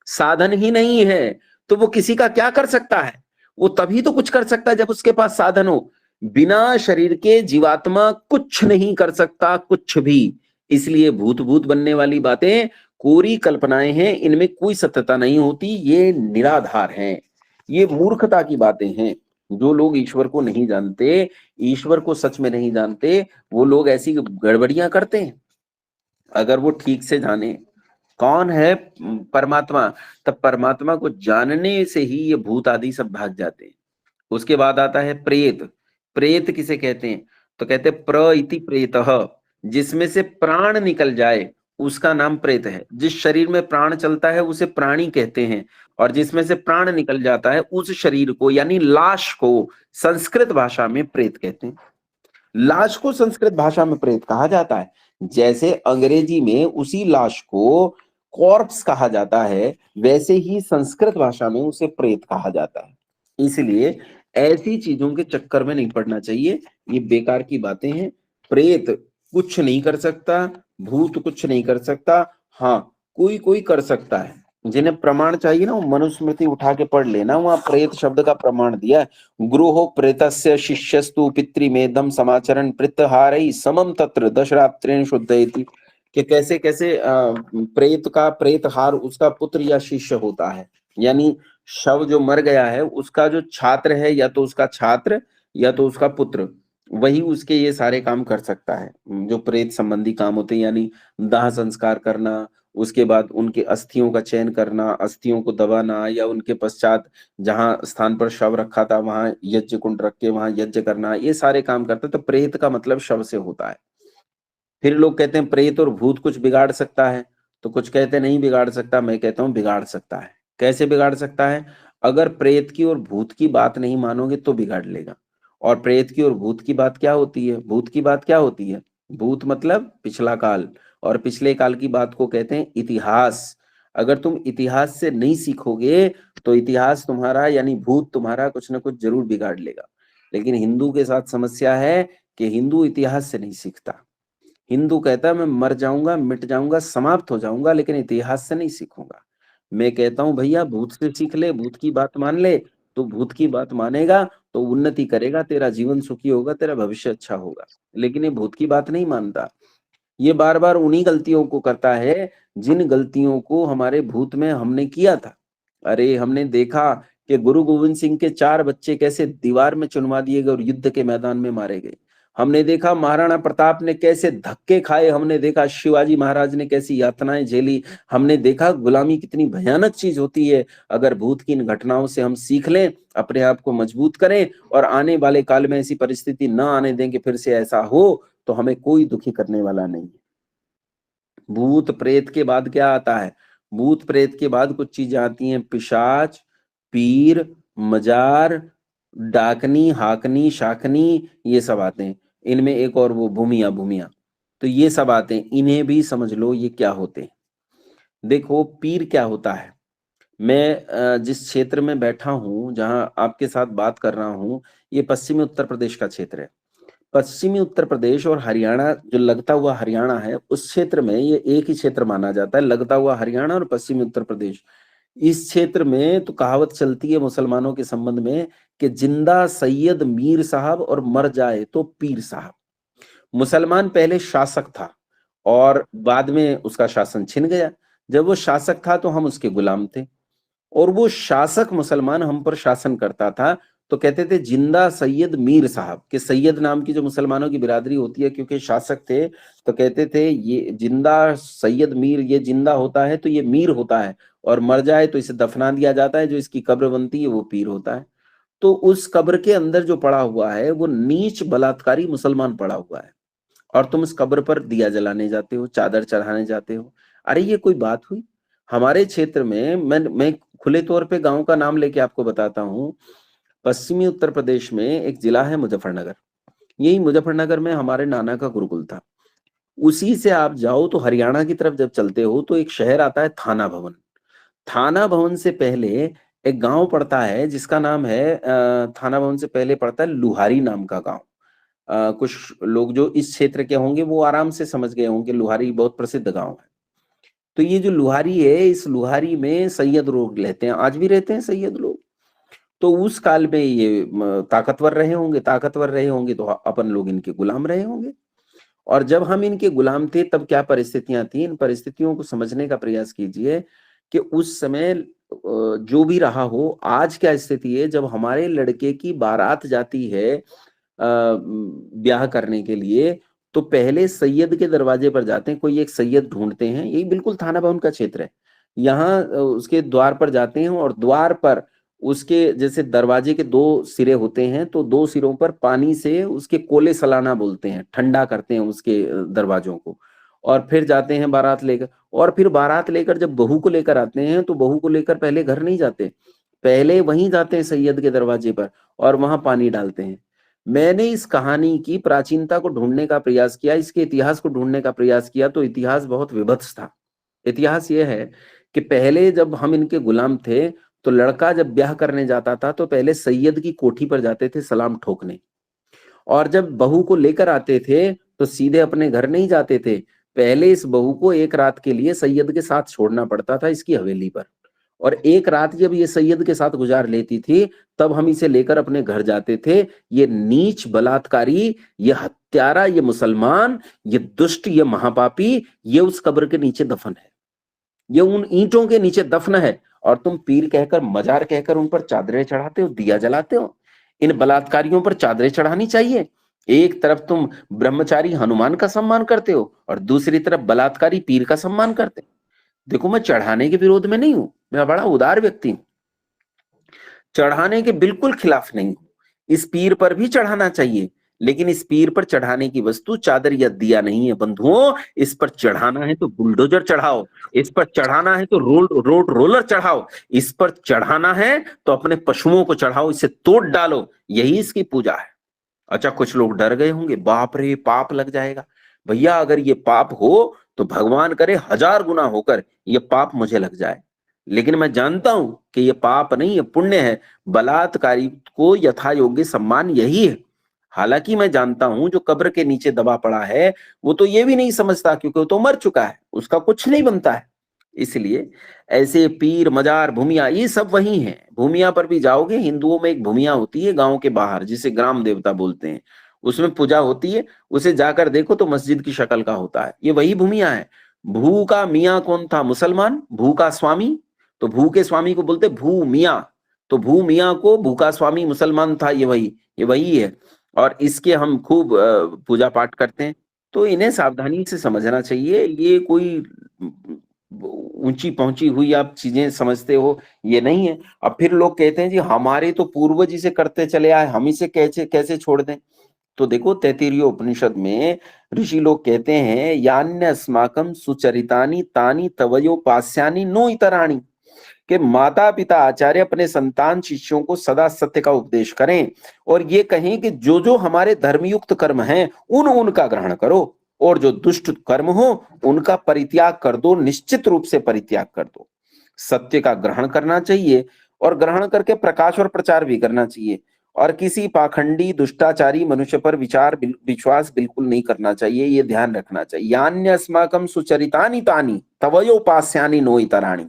साधन ही नहीं है, तो वो किसी का क्या कर सकता है? वो तभी तो कुछ कर सकता है जब उसके पास साधन हो। बिना शरीर के जीवात्मा कुछ नहीं कर सकता, कुछ भी। इसलिए भूत भूत बनने वाली बातें कोरी कल्पनाएं हैं, इनमें कोई सत्यता नहीं होती, ये निराधार हैं, ये मूर्खता की बातें हैं। जो लोग ईश्वर को नहीं जानते, ईश्वर को सच में नहीं जानते, वो लोग ऐसी गड़बड़ियां करते हैं। अगर वो ठीक से जाने कौन है परमात्मा, तब परमात्मा को जानने से ही ये भूत आदि सब भाग जाते हैं। उसके बाद आता है प्रेत। प्रेत किसे कहते हैं? तो कहते हैं प्र इति प्रेतः, जिसमें से प्राण निकल जाए उसका नाम प्रेत है। जिस शरीर में प्राण चलता है उसे प्राणी कहते हैं, और जिसमें से प्राण निकल जाता है उस शरीर को यानी लाश को संस्कृत भाषा में प्रेत कहते हैं। लाश को संस्कृत भाषा में प्रेत कहा जाता है, जैसे अंग्रेजी में उसी लाश को कॉर्प्स कहा जाता है, वैसे ही संस्कृत भाषा में उसे प्रेत कहा जाता है। इसलिए ऐसी चीजों के चक्कर में नहीं पड़ना चाहिए, ये बेकार की बातें हैं। प्रेत कुछ नहीं कर सकता, भूत कुछ नहीं कर सकता। हाँ कोई कोई कर सकता है, जिन्हें प्रमाण चाहिए ना वो मनुस्मृति उठा के पढ़ लेना, वहां प्रेत शब्द का प्रमाण दिया है। गुरुहो प्रेतस्य शिष्यस्तु पितृमेदम समाचरण प्रत्यहारई समम तत्र दशरात्रेण शुद्धयति। कि कैसे कैसे प्रेत का प्रेतहार उसका पुत्र या शिष्य होता है, यानी शव जो मर गया है उसका जो छात्र है, या तो उसका छात्र या तो उसका पुत्र, वही उसके ये सारे काम कर सकता है जो प्रेत संबंधी काम होते हैं, यानी दाह संस्कार करना, उसके बाद उनके अस्थियों का चयन करना, अस्थियों को दबाना, या उनके पश्चात जहां स्थान पर शव रखा था वहां यज्ञ कुंड रख के वहां यज्ञ करना, ये सारे काम करते। तो प्रेत का मतलब शव से होता है। फिर लोग कहते हैं प्रेत और भूत कुछ बिगाड़ सकता है, तो कुछ कहते हैं नहीं बिगाड़ सकता, मैं कहता हूं बिगाड़ सकता है। कैसे बिगाड़ सकता है? अगर प्रेत की और भूत की बात नहीं मानोगे तो बिगाड़ लेगा। और प्रेत की और भूत की बात क्या होती है? भूत की बात क्या होती है? भूत मतलब पिछला काल, और पिछले काल की बात को कहते हैं इतिहास। अगर तुम इतिहास से नहीं सीखोगे तो इतिहास तुम्हारा यानी भूत तुम्हारा कुछ ना कुछ जरूर बिगाड़ लेगा। लेकिन हिंदू के साथ समस्या है कि हिंदू इतिहास से नहीं सीखता। हिंदू कहता है मैं मर जाऊंगा, मिट जाऊंगा, समाप्त हो जाऊंगा, लेकिन इतिहास से नहीं सीखूंगा। मैं कहता हूं भैया भूत से सीख ले, भूत की बात मान ले। तो भूत की बात मानेगा तो उन्नति करेगा, तेरा जीवन सुखी होगा, तेरा भविष्य अच्छा होगा। लेकिन ये भूत की बात नहीं मानता, ये बार बार उन्हीं गलतियों को करता है जिन गलतियों को हमारे भूत में हमने किया था। अरे हमने देखा कि गुरु गोविंद सिंह के 4 बच्चे कैसे दीवार में चुनवा दिए गए और युद्ध के मैदान में मारे गए। हमने देखा महाराणा प्रताप ने कैसे धक्के खाए, हमने देखा शिवाजी महाराज ने कैसी यातनाएं झेली। हमने देखा गुलामी कितनी भयानक चीज होती है। अगर भूत की इन घटनाओं से हम सीख लें, अपने आप को मजबूत करें, और आने वाले काल में ऐसी परिस्थिति न आने दें कि फिर से ऐसा हो, तो हमें कोई दुखी करने वाला नहीं है। भूत प्रेत के बाद क्या आता है? भूत प्रेत के बाद कुछ चीजें आती हैं, पिशाच, पीर, मजार, डाकनी, हाकनी, शाकनी, ये सब आते हैं। इनमें एक और वो भूमिया भूमिया, तो ये सब आते हैं, इन्हें भी समझ लो ये क्या होते हैं। देखो पीर क्या होता है। मैं जिस क्षेत्र में बैठा हूं, जहां आपके साथ बात कर रहा हूं, ये पश्चिमी उत्तर प्रदेश का क्षेत्र है। पश्चिमी उत्तर प्रदेश और हरियाणा, जो लगता हुआ हरियाणा है, उस क्षेत्र में ये एक ही क्षेत्र माना जाता है, लगता हुआ हरियाणा और पश्चिमी उत्तर प्रदेश। इस क्षेत्र में तो कहावत चलती है मुसलमानों के संबंध में कि जिंदा सैयद मीर साहब और मर जाए तो पीर साहब। मुसलमान पहले शासक था और बाद में उसका शासन छिन गया। जब वो शासक था तो हम उसके गुलाम थे, और वो शासक मुसलमान हम पर शासन करता था, तो कहते थे जिंदा सैयद मीर साहब, के सैयद नाम की जो मुसलमानों की बिरादरी होती है, क्योंकि शासक थे तो कहते थे ये जिंदा सैयद मीर, ये जिंदा होता है तो ये मीर होता है, और मर जाए तो इसे दफना दिया जाता है, जो इसकी कब्र बनती है वो पीर होता है। तो उस कब्र के अंदर जो पड़ा हुआ है वो नीच बलात्कारी मुसलमान पड़ा हुआ है, और तुम उस कब्र पर दिया जलाने जाते हो, चादर चढ़ाने जाते हो। अरे ये कोई बात हुई? हमारे क्षेत्र में मैं खुले तौर पे गांव का नाम लेके आपको बताता हूँ। पश्चिमी उत्तर प्रदेश में एक जिला है मुजफ्फरनगर। यही मुजफ्फरनगर में हमारे नाना का गुरुकुल था। उसी से आप जाओ तो हरियाणा की तरफ जब चलते हो तो एक शहर आता है थाना भवन। थाना भवन से पहले एक गांव पड़ता है जिसका नाम है थाना भवन से पहले पड़ता है लुहारी नाम का गांव। कुछ लोग जो इस क्षेत्र के होंगे वो आराम से समझ गए होंगे, लुहारी बहुत प्रसिद्ध गांव है। तो ये जो लुहारी है, इस लुहारी में सैयद लोग रहते हैं, आज भी रहते हैं सैयद लोग। तो उस काल में ये ताकतवर रहे होंगे तो अपन लोग इनके गुलाम रहे होंगे। और जब हम इनके गुलाम थे तब क्या परिस्थितियां थी, इन परिस्थितियों को समझने का प्रयास कीजिए कि उस समय जो भी रहा हो, आज क्या स्थिति है। जब हमारे लड़के की बारात जाती है ब्याह करने के लिए, तो पहले सैयद के दरवाजे पर जाते हैं, कोई एक सैयद ढूंढते हैं, यही बिल्कुल थाना भवन का क्षेत्र है। यहाँ उसके द्वार पर जाते हैं और द्वार पर उसके जैसे दरवाजे के दो सिरे होते हैं, तो दो सिरों पर पानी से उसके कोले सलाना बोलते हैं, ठंडा करते हैं उसके दरवाजों को। और फिर जाते हैं बारात लेकर, और फिर बारात लेकर जब बहू को लेकर आते हैं तो बहू को लेकर पहले घर नहीं जाते, पहले वहीं जाते हैं सैयद के दरवाजे पर और वहां पानी डालते हैं। मैंने इस कहानी की प्राचीनता को ढूंढने का प्रयास किया, इसके इतिहास को ढूंढने का प्रयास किया, तो इतिहास बहुत विभत्स था। इतिहास यह है कि पहले जब हम इनके गुलाम थे तो लड़का जब ब्याह करने जाता था तो पहले सैयद की कोठी पर जाते थे सलाम ठोकने, और जब बहू को लेकर आते थे तो सीधे अपने घर नहीं जाते थे, पहले इस बहू को एक रात के लिए सैयद के साथ छोड़ना पड़ता था इसकी हवेली पर। और एक रात जब ये सैयद के साथ गुजार लेती थी तब हम इसे लेकर अपने घर जाते थे। ये नीच बलात्कारी, ये हत्यारा, ये मुसलमान, ये दुष्ट, ये महापापी, ये उस कब्र के नीचे दफन है, ये उन ईंटों के नीचे दफन है, और तुम पीर कहकर, मजार कहकर उन पर चादरें चढ़ाते हो, दिया जलाते हो। इन बलात्कारियों पर चादरें चढ़ानी चाहिए। एक तरफ तुम ब्रह्मचारी हनुमान का सम्मान करते हो और दूसरी तरफ बलात्कारी पीर का सम्मान करते हो। देखो, मैं चढ़ाने के विरोध में नहीं हूं, मैं बड़ा उदार व्यक्ति हूं, चढ़ाने के बिल्कुल खिलाफ नहीं हूं। इस पीर पर भी चढ़ाना चाहिए, लेकिन इस पीर पर चढ़ाने की वस्तु चादर या दिया नहीं है बंधुओं। इस पर चढ़ाना है तो बुलडोजर चढ़ाओ, इस पर चढ़ाना है तो रोड रोलर चढ़ाओ, इस पर चढ़ाना है तो अपने पशुओं को चढ़ाओ, इसे तोड़ डालो, यही इसकी पूजा है। अच्छा, कुछ लोग डर गए होंगे, बाप रे पाप लग जाएगा। भैया, अगर ये पाप हो तो भगवान करे 1000 गुना होकर ये पाप मुझे लग जाए, लेकिन मैं जानता हूं कि ये पाप नहीं, ये पुण्य है। बलात्कारी को यथा योग्य सम्मान यही है। हालांकि मैं जानता हूं जो कब्र के नीचे दबा पड़ा है वो तो ये भी नहीं समझता, क्योंकि वो तो मर चुका है, उसका कुछ नहीं बनता है। इसलिए ऐसे पीर, मजार, भूमिया, ये सब वही हैं। भूमिया पर भी जाओगे, हिंदुओं में एक भूमिया होती है गांव के बाहर, जिसे ग्राम देवता बोलते हैं, उसमें पूजा होती है। उसे जाकर देखो तो मस्जिद की शक्ल का होता है, ये वही भूमिया है। भू का मियाँ कौन था? मुसलमान। भू का स्वामी, तो भू के स्वामी को बोलते भू मियाँ, तो भू मियाँ को भू का स्वामी मुसलमान था, ये वही है। और इसके हम खूब पूजा पाठ करते हैं। तो इन्हें सावधानी से समझना चाहिए, ये कोई ऊंची पहुंची हुई आप चीजें समझते हो, ये नहीं है। अब फिर लोग कहते हैं जी हमारे तो पूर्वज इसे करते चले आए, हम इसे कैसे कैसे छोड़ दें। तो देखो, तैत्तिरीय उपनिषद में ऋषि लोग कहते हैं, यान्य अस्माकं सुचरितानि तानि तवयोपास्यानि नो इतराणि, कि माता पिता आचार्य अपने संतान शिष्यों को सदा सत्य का उपदेश करें और ये कहें कि जो जो हमारे धर्मयुक्त कर्म हैं उनका ग्रहण करो, और जो दुष्ट कर्म हो उनका परित्याग कर दो, निश्चित रूप से परित्याग कर दो। सत्य का ग्रहण करना चाहिए और ग्रहण करके प्रकाश और प्रचार भी करना चाहिए, और किसी पाखंडी दुष्टाचारी मनुष्य पर विश्वास बिल्कुल नहीं करना चाहिए, ये ध्यान रखना चाहिए। यान्य अस्माकं सुचरितानि तानि तवयोपास्यानि नो इतराणि।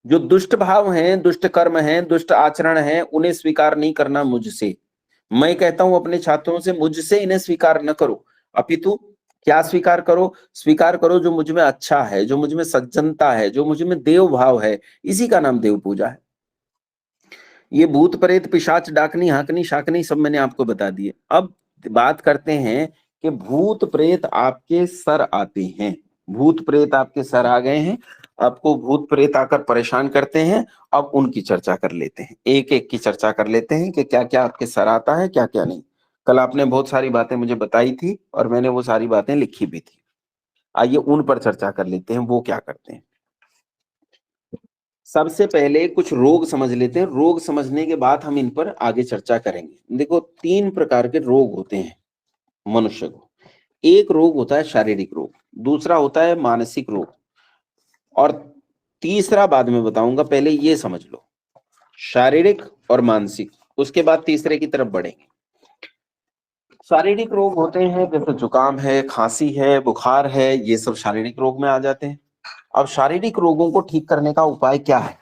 जो दुष्ट भाव हैं, दुष्ट कर्म हैं, दुष्ट आचरण हैं, उन्हें स्वीकार नहीं करना मुझसे। मैं कहता हूं अपने छात्रों से, मुझसे इन्हें स्वीकार न करो, अपितु क्या स्वीकार करो? स्वीकार करो जो मुझ में अच्छा है, जो मुझ में सज्जनता है, जो मुझ में देव भाव है, इसी का नाम देव पूजा है। ये भूत प्रेत पिशाच डाकनी हाकनी शाकनी सब मैंने आपको बता दिए। अब बात करते हैं कि भूत प्रेत आपके सर आते हैं, भूत प्रेत आपके सर आ गए हैं, आपको भूत प्रेत आकर परेशान करते हैं। अब उनकी चर्चा कर लेते हैं, एक एक की चर्चा कर लेते हैं कि क्या क्या आपके सर आता है, क्या क्या नहीं। कल आपने बहुत सारी बातें मुझे बताई थी और मैंने वो सारी बातें लिखी भी थी। आइए उन पर चर्चा कर लेते हैं, वो क्या करते हैं। सबसे पहले कुछ रोग समझ लेते हैं, रोग समझने के बाद हम इन पर आगे चर्चा करेंगे। देखो, 3 प्रकार के रोग होते हैं मनुष्य को। एक रोग होता है शारीरिक रोग, दूसरा होता है मानसिक रोग, और तीसरा बाद में बताऊंगा, पहले ये समझ लो, शारीरिक और मानसिक, उसके बाद तीसरे की तरफ बढ़ेंगे। शारीरिक रोग होते हैं जैसे जुकाम है, खांसी है, बुखार है, ये सब शारीरिक रोग में आ जाते हैं। अब शारीरिक रोगों को ठीक करने का उपाय क्या है?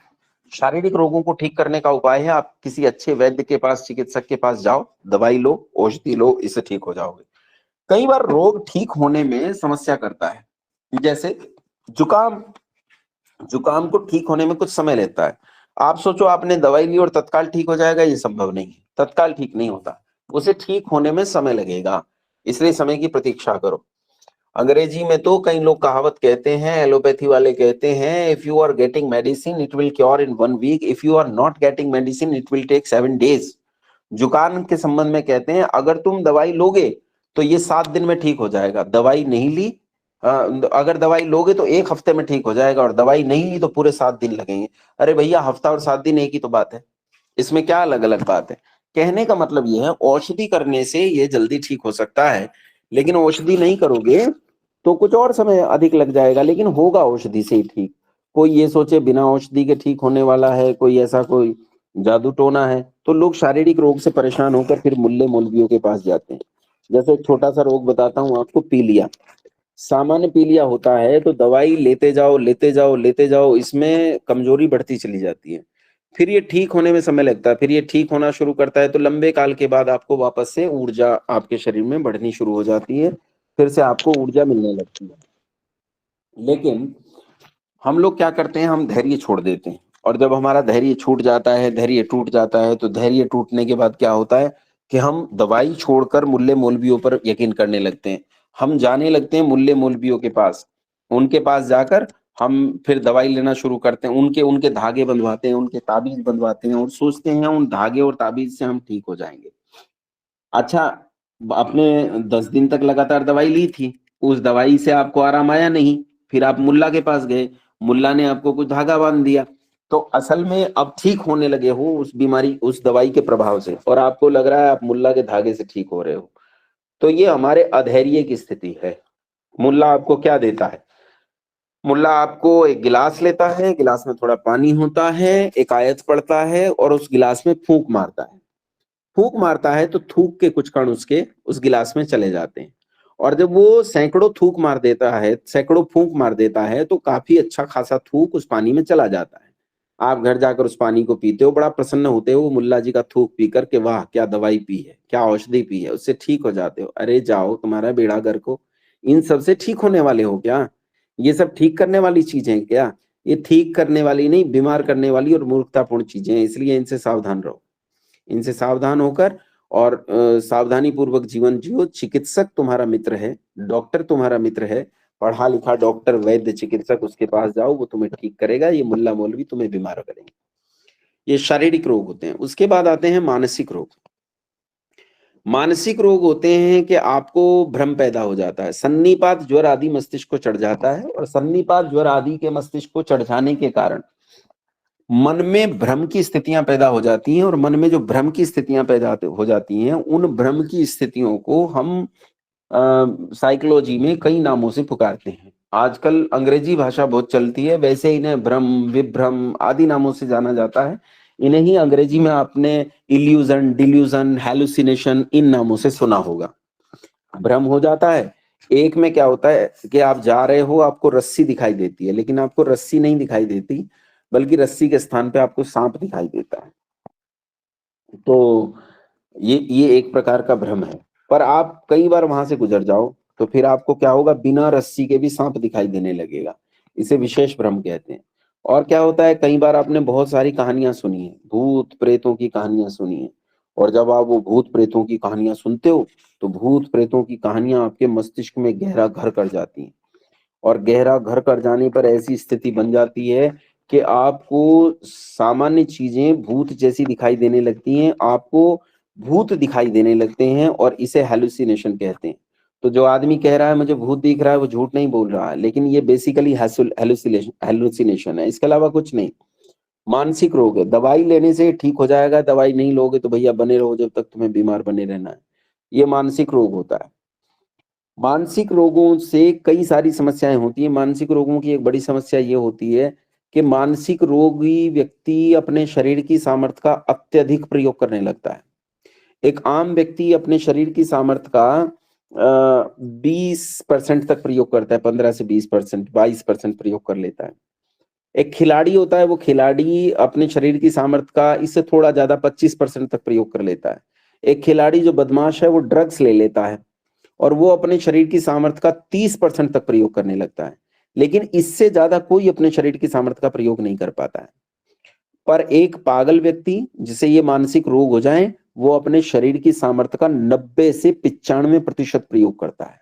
शारीरिक रोगों को ठीक करने का उपाय है आप किसी अच्छे वैद्य के पास, चिकित्सक के पास जाओ, दवाई लो, औषधि लो, इससे ठीक हो जाओगे। कई बार रोग ठीक होने में समस्या करता है, जैसे जुकाम। जुकाम को ठीक होने में कुछ समय लेता है। आप सोचो आपने दवाई ली और तत्काल ठीक हो जाएगा, ये संभव नहीं है, तत्काल ठीक नहीं होता, उसे ठीक होने में समय लगेगा, इसलिए समय की प्रतीक्षा करो। अंग्रेजी में तो कई लोग कहावत कहते हैं, एलोपैथी वाले कहते हैं, if you are getting medicine it will cure in 1 week, if you are not getting medicine it will take 7 days. जुकाम के संबंध में कहते हैं अगर तुम दवाई लोगे तो ये 7 दिन में ठीक हो जाएगा, दवाई नहीं ली, अगर दवाई लोगे तो 1 हफ्ते में ठीक हो जाएगा, और दवाई नहीं ली तो पूरे 7 दिन लगेंगे। अरे भैया, हफ्ता और 7 दिन एक ही तो बात है, इसमें क्या अलग अलग बात है? कहने का मतलब ये है औषधि करने से ये जल्दी ठीक हो सकता है, लेकिन औषधि नहीं करोगे तो कुछ और समय अधिक लग जाएगा, लेकिन होगा औषधि से ही ठीक। कोई ये सोचे बिना औषधि के ठीक होने वाला है, कोई ऐसा कोई जादू टोना है, तो लोग शारीरिक रोग से परेशान होकर फिर मुल्ले मौलवियों के पास जाते हैं। जैसे एक छोटा सा रोग बताता हूँ आपको, पीलिया। सामान्य पीलिया होता है तो दवाई लेते जाओ लेते जाओ लेते जाओ, इसमें कमजोरी बढ़ती चली जाती है, फिर ये ठीक होने में समय लगता है, फिर ये ठीक होना शुरू करता है तो लंबे काल के बाद आपको वापस से ऊर्जा आपके शरीर में बढ़नी शुरू हो जाती है, फिर से आपको ऊर्जा मिलने लगती है। लेकिन हम लोग क्या करते हैं, हम धैर्य छोड़ देते हैं, और जब हमारा धैर्य छूट जाता है, धैर्य टूट जाता है, तो धैर्य टूटने के बाद क्या होता है कि हम दवाई छोड़कर मुल्ले मौलवियों पर यकीन करने लगते हैं। हम जाने लगते हैं मुल्ले मौलवियों के पास, उनके पास जाकर हम फिर दवाई लेना शुरू करते हैं, उनके उनके धागे बंधवाते हैं, उनके ताबीज बंधवाते हैं, और सोचते हैं उन धागे और ताबीज से हम ठीक हो जाएंगे। अच्छा, आपने 10 दिन तक लगातार दवाई ली थी, उस दवाई से आपको आराम आया नहीं, फिर आप मुल्ला के पास गए, मुल्ला ने आपको कुछ धागा बांध दिया, तो असल में अब ठीक होने लगे हो उस बीमारी, उस दवाई के प्रभाव से, और आपको लग रहा है आप मुल्ला के धागे से ठीक हो रहे हो। तो ये हमारे अधैर्य की स्थिति है। मुल्ला आपको क्या देता है? मुल्ला आपको एक गिलास लेता है, गिलास में थोड़ा पानी होता है, एक आयत पढ़ता है और उस गिलास में फूंक मारता है। फूंक मारता है तो थूक के कुछ कण उसके उस गिलास में चले जाते हैं, और जब वो सैकड़ों थूक मार देता है, सैकड़ों फूंक मार देता है, तो काफी अच्छा खासा थूक उस पानी में चला जाता है। आप घर जाकर उस पानी को पीते हो, बड़ा प्रसन्न होते हो मुल्ला जी का थूक पीकर के, वाह क्या दवाई पी है, क्या औषधि पी है, उससे ठीक हो जाते हो। अरे जाओ, तुम्हारा बेड़ा गर्क हो, इन सब से ठीक होने वाले हो क्या? ये सब ठीक करने वाली चीजें हैं क्या? ये ठीक करने वाली नहीं, बीमार करने वाली और मूर्खतापूर्ण चीजें हैं, इसलिए इनसे सावधान रहो। इनसे सावधान होकर और सावधानी पूर्वक जीवन जियो। चिकित्सक तुम्हारा मित्र है, डॉक्टर तुम्हारा मित्र है, पढ़ा लिखा डॉक्टर, वैद्य, चिकित्सक, उसके पास जाओ, वो तुम्हें ठीक करेगा, ये मुल्ला मौलवी तुम्हें बीमार करेंगे। ये शारीरिक रोग होते हैं। उसके बाद आते हैं मानसिक रोग। मानसिक रोग होते हैं कि आपको भ्रम पैदा हो जाता है, सन्निपात ज्वर आदि मस्तिष्क को चढ़ जाता है, और सन्निपात ज्वर आदि के मस्तिष्क को चढ़ जाने के कारण मन में भ्रम की स्थितियां पैदा हो जाती हैं, और मन में जो भ्रम की स्थितियां पैदा हो जाती हैं, उन भ्रम की स्थितियों को हम साइकोलॉजी में कई नामों से पुकारते हैं। आजकल अंग्रेजी भाषा बहुत चलती है, वैसे इन्हें भ्रम, विभ्रम आदि नामों से जाना जाता है। इन्हें ही अंग्रेजी में आपने इल्यूजन, डिल्यूजन, हैलुसिनेशन, इन नामों से सुना होगा। भ्रम हो जाता है। एक में क्या होता है कि आप जा रहे हो, आपको रस्सी दिखाई देती है, लेकिन आपको रस्सी नहीं दिखाई देती, बल्कि रस्सी के स्थान पे आपको सांप दिखाई देता है। तो ये एक प्रकार का भ्रम है। पर आप कई बार वहां से गुजर जाओ तो फिर आपको क्या होगा, बिना रस्सी के भी सांप दिखाई देने लगेगा। इसे विशेष भ्रम कहते हैं। और क्या होता है, कई बार आपने बहुत सारी कहानियां सुनी है, भूत प्रेतों की कहानियां सुनी है, और जब आप वो भूत प्रेतों की कहानियां सुनते हो तो भूत प्रेतों की कहानियां आपके मस्तिष्क में गहरा घर कर जाती हैं, और गहरा घर कर जाने पर ऐसी स्थिति बन जाती है कि आपको सामान्य चीजें भूत जैसी दिखाई देने लगती हैं, आपको भूत दिखाई देने लगते हैं, और इसे हेलुसिनेशन कहते हैं। तो जो आदमी कह रहा है मुझे भूत दिख रहा है, वो झूठ नहीं बोल रहा है, लेकिन ये बेसिकली हेलुसिनेशन है, इसके अलावा कुछ नहीं। मानसिक रोग है, दवाई लेने से ठीक हो जाएगा, दवाई नहीं लोगे तो भैया बने रहो जब तक तुम्हें बीमार बने रहना है, ये मानसिक रोग होता है। मानसिक रोगों से कई सारी समस्याएं होती हैं। मानसिक रोगों की एक बड़ी समस्या ये होती है कि मानसिक रोगी व्यक्ति अपने शरीर की सामर्थ्य का अत्यधिक प्रयोग करने लगता है। एक आम व्यक्ति अपने शरीर की सामर्थ्य का 20% तक प्रयोग करता है, 15 से 20%, 22% प्रयोग कर लेता है। एक खिलाड़ी होता है, वो खिलाड़ी अपने शरीर की सामर्थ्य का इससे थोड़ा ज्यादा 25% तक प्रयोग कर लेता है। एक खिलाड़ी जो बदमाश है वो ड्रग्स ले लेता है और वो अपने शरीर की सामर्थ्य का 30% तक प्रयोग करने लगता है, लेकिन इससे ज्यादा कोई अपने शरीर की सामर्थ्य का प्रयोग नहीं कर पाता है। पर एक पागल व्यक्ति जिसे ये मानसिक रोग हो जाए, वो अपने शरीर की सामर्थ्य का 90 से 95% प्रयोग करता है।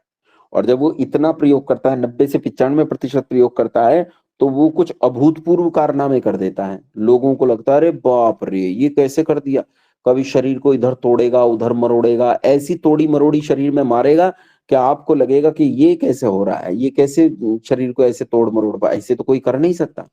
और जब वो इतना प्रयोग करता है, 90 से 95% प्रयोग करता है, तो वो कुछ अभूतपूर्व कारनामे कर देता है। लोगों को लगता है अरे बाप रे, ये कैसे कर दिया। कभी शरीर को इधर तोड़ेगा, उधर मरोड़ेगा, ऐसी तोड़ी मरोड़ी शरीर में मारेगा कि आपको लगेगा कि ये कैसे हो रहा है, ये कैसे शरीर को ऐसे तोड़ मरोड़ पाए, ऐसे तो कोई कर नहीं सकता।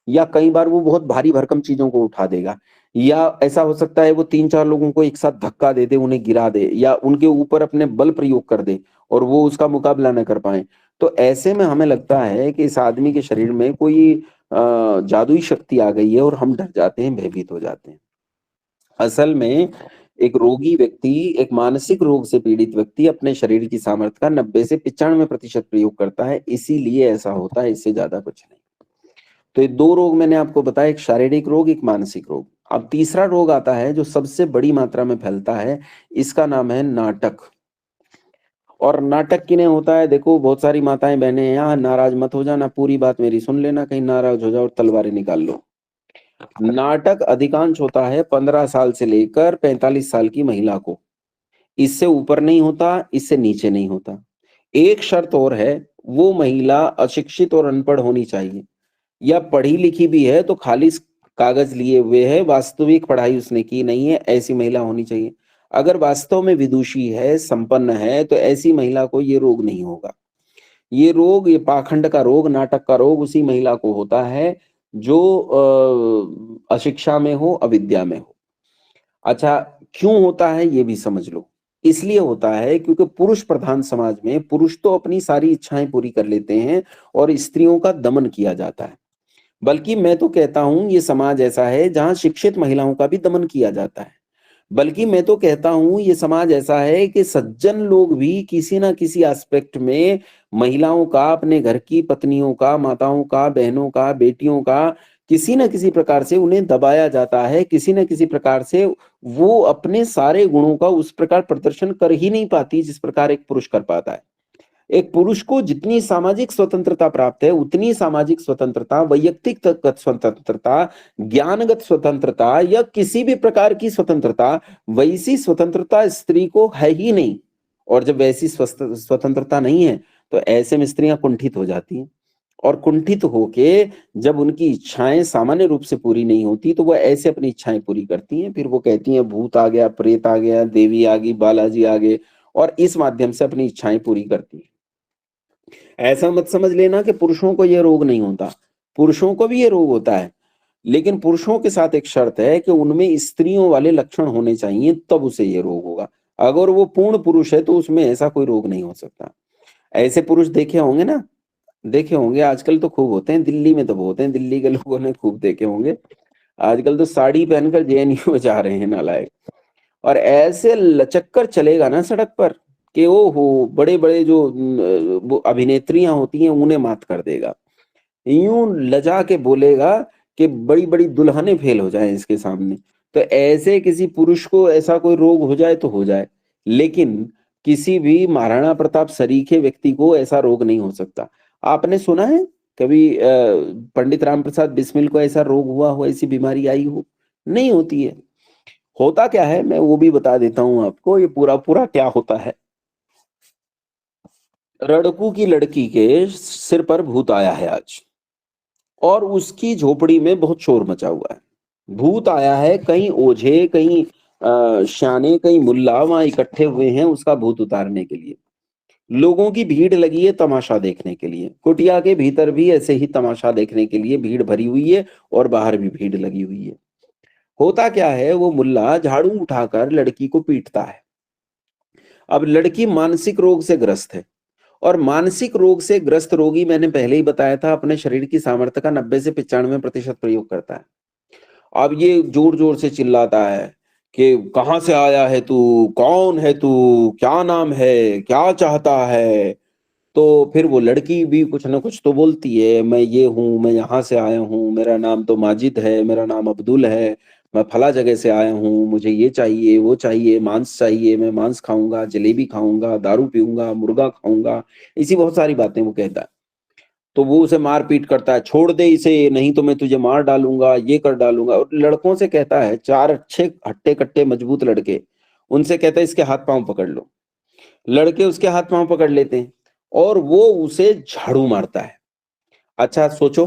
या कई बार वो बहुत भारी भरकम चीजों को उठा देगा, या ऐसा हो सकता है वो 3-4 लोगों को एक साथ धक्का दे दे, उन्हें गिरा दे, या उनके ऊपर अपने बल प्रयोग कर दे और वो उसका मुकाबला न कर पाए। तो ऐसे में हमें लगता है कि इस आदमी के शरीर में कोई जादुई शक्ति आ गई है और हम डर जाते हैं, भयभीत हो जाते हैं। असल में एक रोगी व्यक्ति, एक मानसिक रोग से पीड़ित व्यक्ति अपने शरीर की सामर्थ्य का 90 से 95% प्रयोग करता है, इसीलिए ऐसा होता है, इससे ज्यादा कुछ नहीं। तो ये 2 रोग मैंने आपको बताया, एक शारीरिक रोग, एक मानसिक रोग। अब तीसरा रोग आता है जो सबसे बड़ी मात्रा में फैलता है, इसका नाम है नाटक। और नाटक किन्हें होता है, देखो बहुत सारी माताएं बहनें हैं यहाँ, नाराज मत हो जाना, पूरी बात मेरी सुन लेना, कहीं नाराज हो जाओ और तलवारें निकाल लो। नाटक अधिकांश होता है 15 साल से लेकर 45 साल की महिला को। इससे ऊपर नहीं होता, इससे नीचे नहीं होता। एक शर्त और है, वो महिला अशिक्षित और अनपढ़ होनी चाहिए, या पढ़ी लिखी भी है तो खाली कागज लिए हुए है, वास्तविक पढ़ाई उसने की नहीं है, ऐसी महिला होनी चाहिए। अगर वास्तव में विदुषी है, संपन्न है, तो ऐसी महिला को ये रोग नहीं होगा। ये रोग, ये पाखंड का रोग, नाटक का रोग उसी महिला को होता है जो अशिक्षा में हो, अविद्या में हो। अच्छा, क्यों होता है ये भी समझ लो। इसलिए होता है क्योंकि पुरुष प्रधान समाज में पुरुष तो अपनी सारी इच्छाएं पूरी कर लेते हैं और स्त्रियों का दमन किया जाता है। बल्कि मैं तो कहता हूं ये समाज ऐसा है जहां शिक्षित महिलाओं का भी दमन किया जाता है। बल्कि मैं तो कहता हूं ये समाज ऐसा है कि सज्जन लोग भी किसी ना किसी एस्पेक्ट में महिलाओं का, अपने घर की पत्नियों का, माताओं का, बहनों का, बेटियों का, किसी ना किसी प्रकार से उन्हें दबाया जाता है। किसी ना किसी प्रकार से वो अपने सारे गुणों का उस प्रकार प्रदर्शन कर ही नहीं पाती जिस प्रकार एक पुरुष कर पाता है। एक पुरुष को जितनी सामाजिक स्वतंत्रता प्राप्त है, उतनी सामाजिक स्वतंत्रता, वैयक्तिक स्वतंत्रता, ज्ञानगत स्वतंत्रता या किसी भी प्रकार की स्वतंत्रता, वैसी स्वतंत्रता स्त्री को है ही नहीं। और जब वैसी स्वतंत्रता नहीं है, तो ऐसे में स्त्रियां कुंठित हो जाती हैं। और कुंठित होके जब उनकी इच्छाएं सामान्य रूप से पूरी नहीं होती, तो वो ऐसे अपनी इच्छाएं पूरी करती हैं। फिर वो कहती हैं भूत आ गया, प्रेत आ गया, देवी आ गई, बालाजी आ गए, और इस माध्यम से अपनी इच्छाएं पूरी करती हैं। ऐसा मत समझ लेना कि पुरुषों को यह रोग नहीं होता, पुरुषों को भी ये रोग होता है, लेकिन पुरुषों के साथ एक शर्त है कि उनमें स्त्रियों वाले लक्षण होने चाहिए, तब उसे ये रोग होगा। अगर वो पूर्ण पुरुष है तो उसमें ऐसा कोई रोग नहीं हो सकता। ऐसे पुरुष देखे होंगे ना, देखे होंगे, आजकल तो खूब होते हैं, दिल्ली में तो बहुत हैं, दिल्ली के लोगों ने खूब देखे होंगे। आजकल तो साड़ी पहनकर जेएनयू में जा रहे हैं नालायक, और ऐसे लचक कर चलेगा ना सड़क पर कि ओ हो, बड़े बड़े जो वो अभिनेत्रियां होती हैं उन्हें मात कर देगा। यूं लजा के बोलेगा कि बड़ी बड़ी दुल्हनें फेल हो जाएं इसके सामने। तो ऐसे किसी पुरुष को ऐसा कोई रोग हो जाए तो हो जाए, लेकिन किसी भी महाराणा प्रताप सरीखे व्यक्ति को ऐसा रोग नहीं हो सकता। आपने सुना है कभी पंडित राम प्रसाद बिस्मिल को ऐसा रोग हुआ हो, ऐसी बीमारी आई हो? नहीं होती है। होता क्या है मैं वो भी बता देता हूं आपको, ये पूरा पूरा क्या होता है। रड़कू की लड़की के सिर पर भूत आया है आज, और उसकी झोपड़ी में बहुत शोर मचा हुआ है। भूत आया है, कहीं ओझे, कहीं श्याने, कहीं मुल्ला वहां इकट्ठे हुए हैं उसका भूत उतारने के लिए। लोगों की भीड़ लगी है तमाशा देखने के लिए। कुटिया के भीतर भी ऐसे ही तमाशा देखने के लिए भीड़ भरी हुई है, और बाहर भी भीड़ लगी हुई है। होता क्या है, वो मुल्ला झाड़ू उठाकर लड़की को पीटता है। अब लड़की मानसिक रोग से ग्रस्त है, और मानसिक रोग से ग्रस्त रोगी, मैंने पहले ही बताया था, अपने शरीर की सामर्थ्य का 90 से 95% प्रयोग करता है। अब ये जोर-जोर से चिल्लाता है कि कहाँ से आया है तू? कौन है तू? क्या नाम है? क्या चाहता है? तो फिर वो लड़की भी कुछ न कुछ तो बोलती है, मैं ये हूँ, मैं यहाँ से आया हूँ, मेरा नाम तो माजिद है, मेरा नाम अब्दुल है, मैं फला जगह से आया हूँ, मुझे ये चाहिए, वो चाहिए, मांस चाहिए, मैं मांस खाऊँगा, जलेबी खाऊँगा, दारू पीऊँगा, मुर्गा खाऊँगा, ऐसी बहुत सारी बातें वो कहता है। तो वो उसे मार-पीट करता है, छोड़ दे इसे, नहीं तो मैं तुझे मार डालूँगा, ये कर डालूँगा, और लड़कों से कहता है, 4 अच्छे हट्टे-कट्टे मजबूत लड़के, उनसे कहता है इसके हाथ-पाँव पकड़ लो। लड़के उसके हाथ-पाँव पकड़ लेते हैं और वो उसे झाड़ू मारता है। अच्छा सोचो,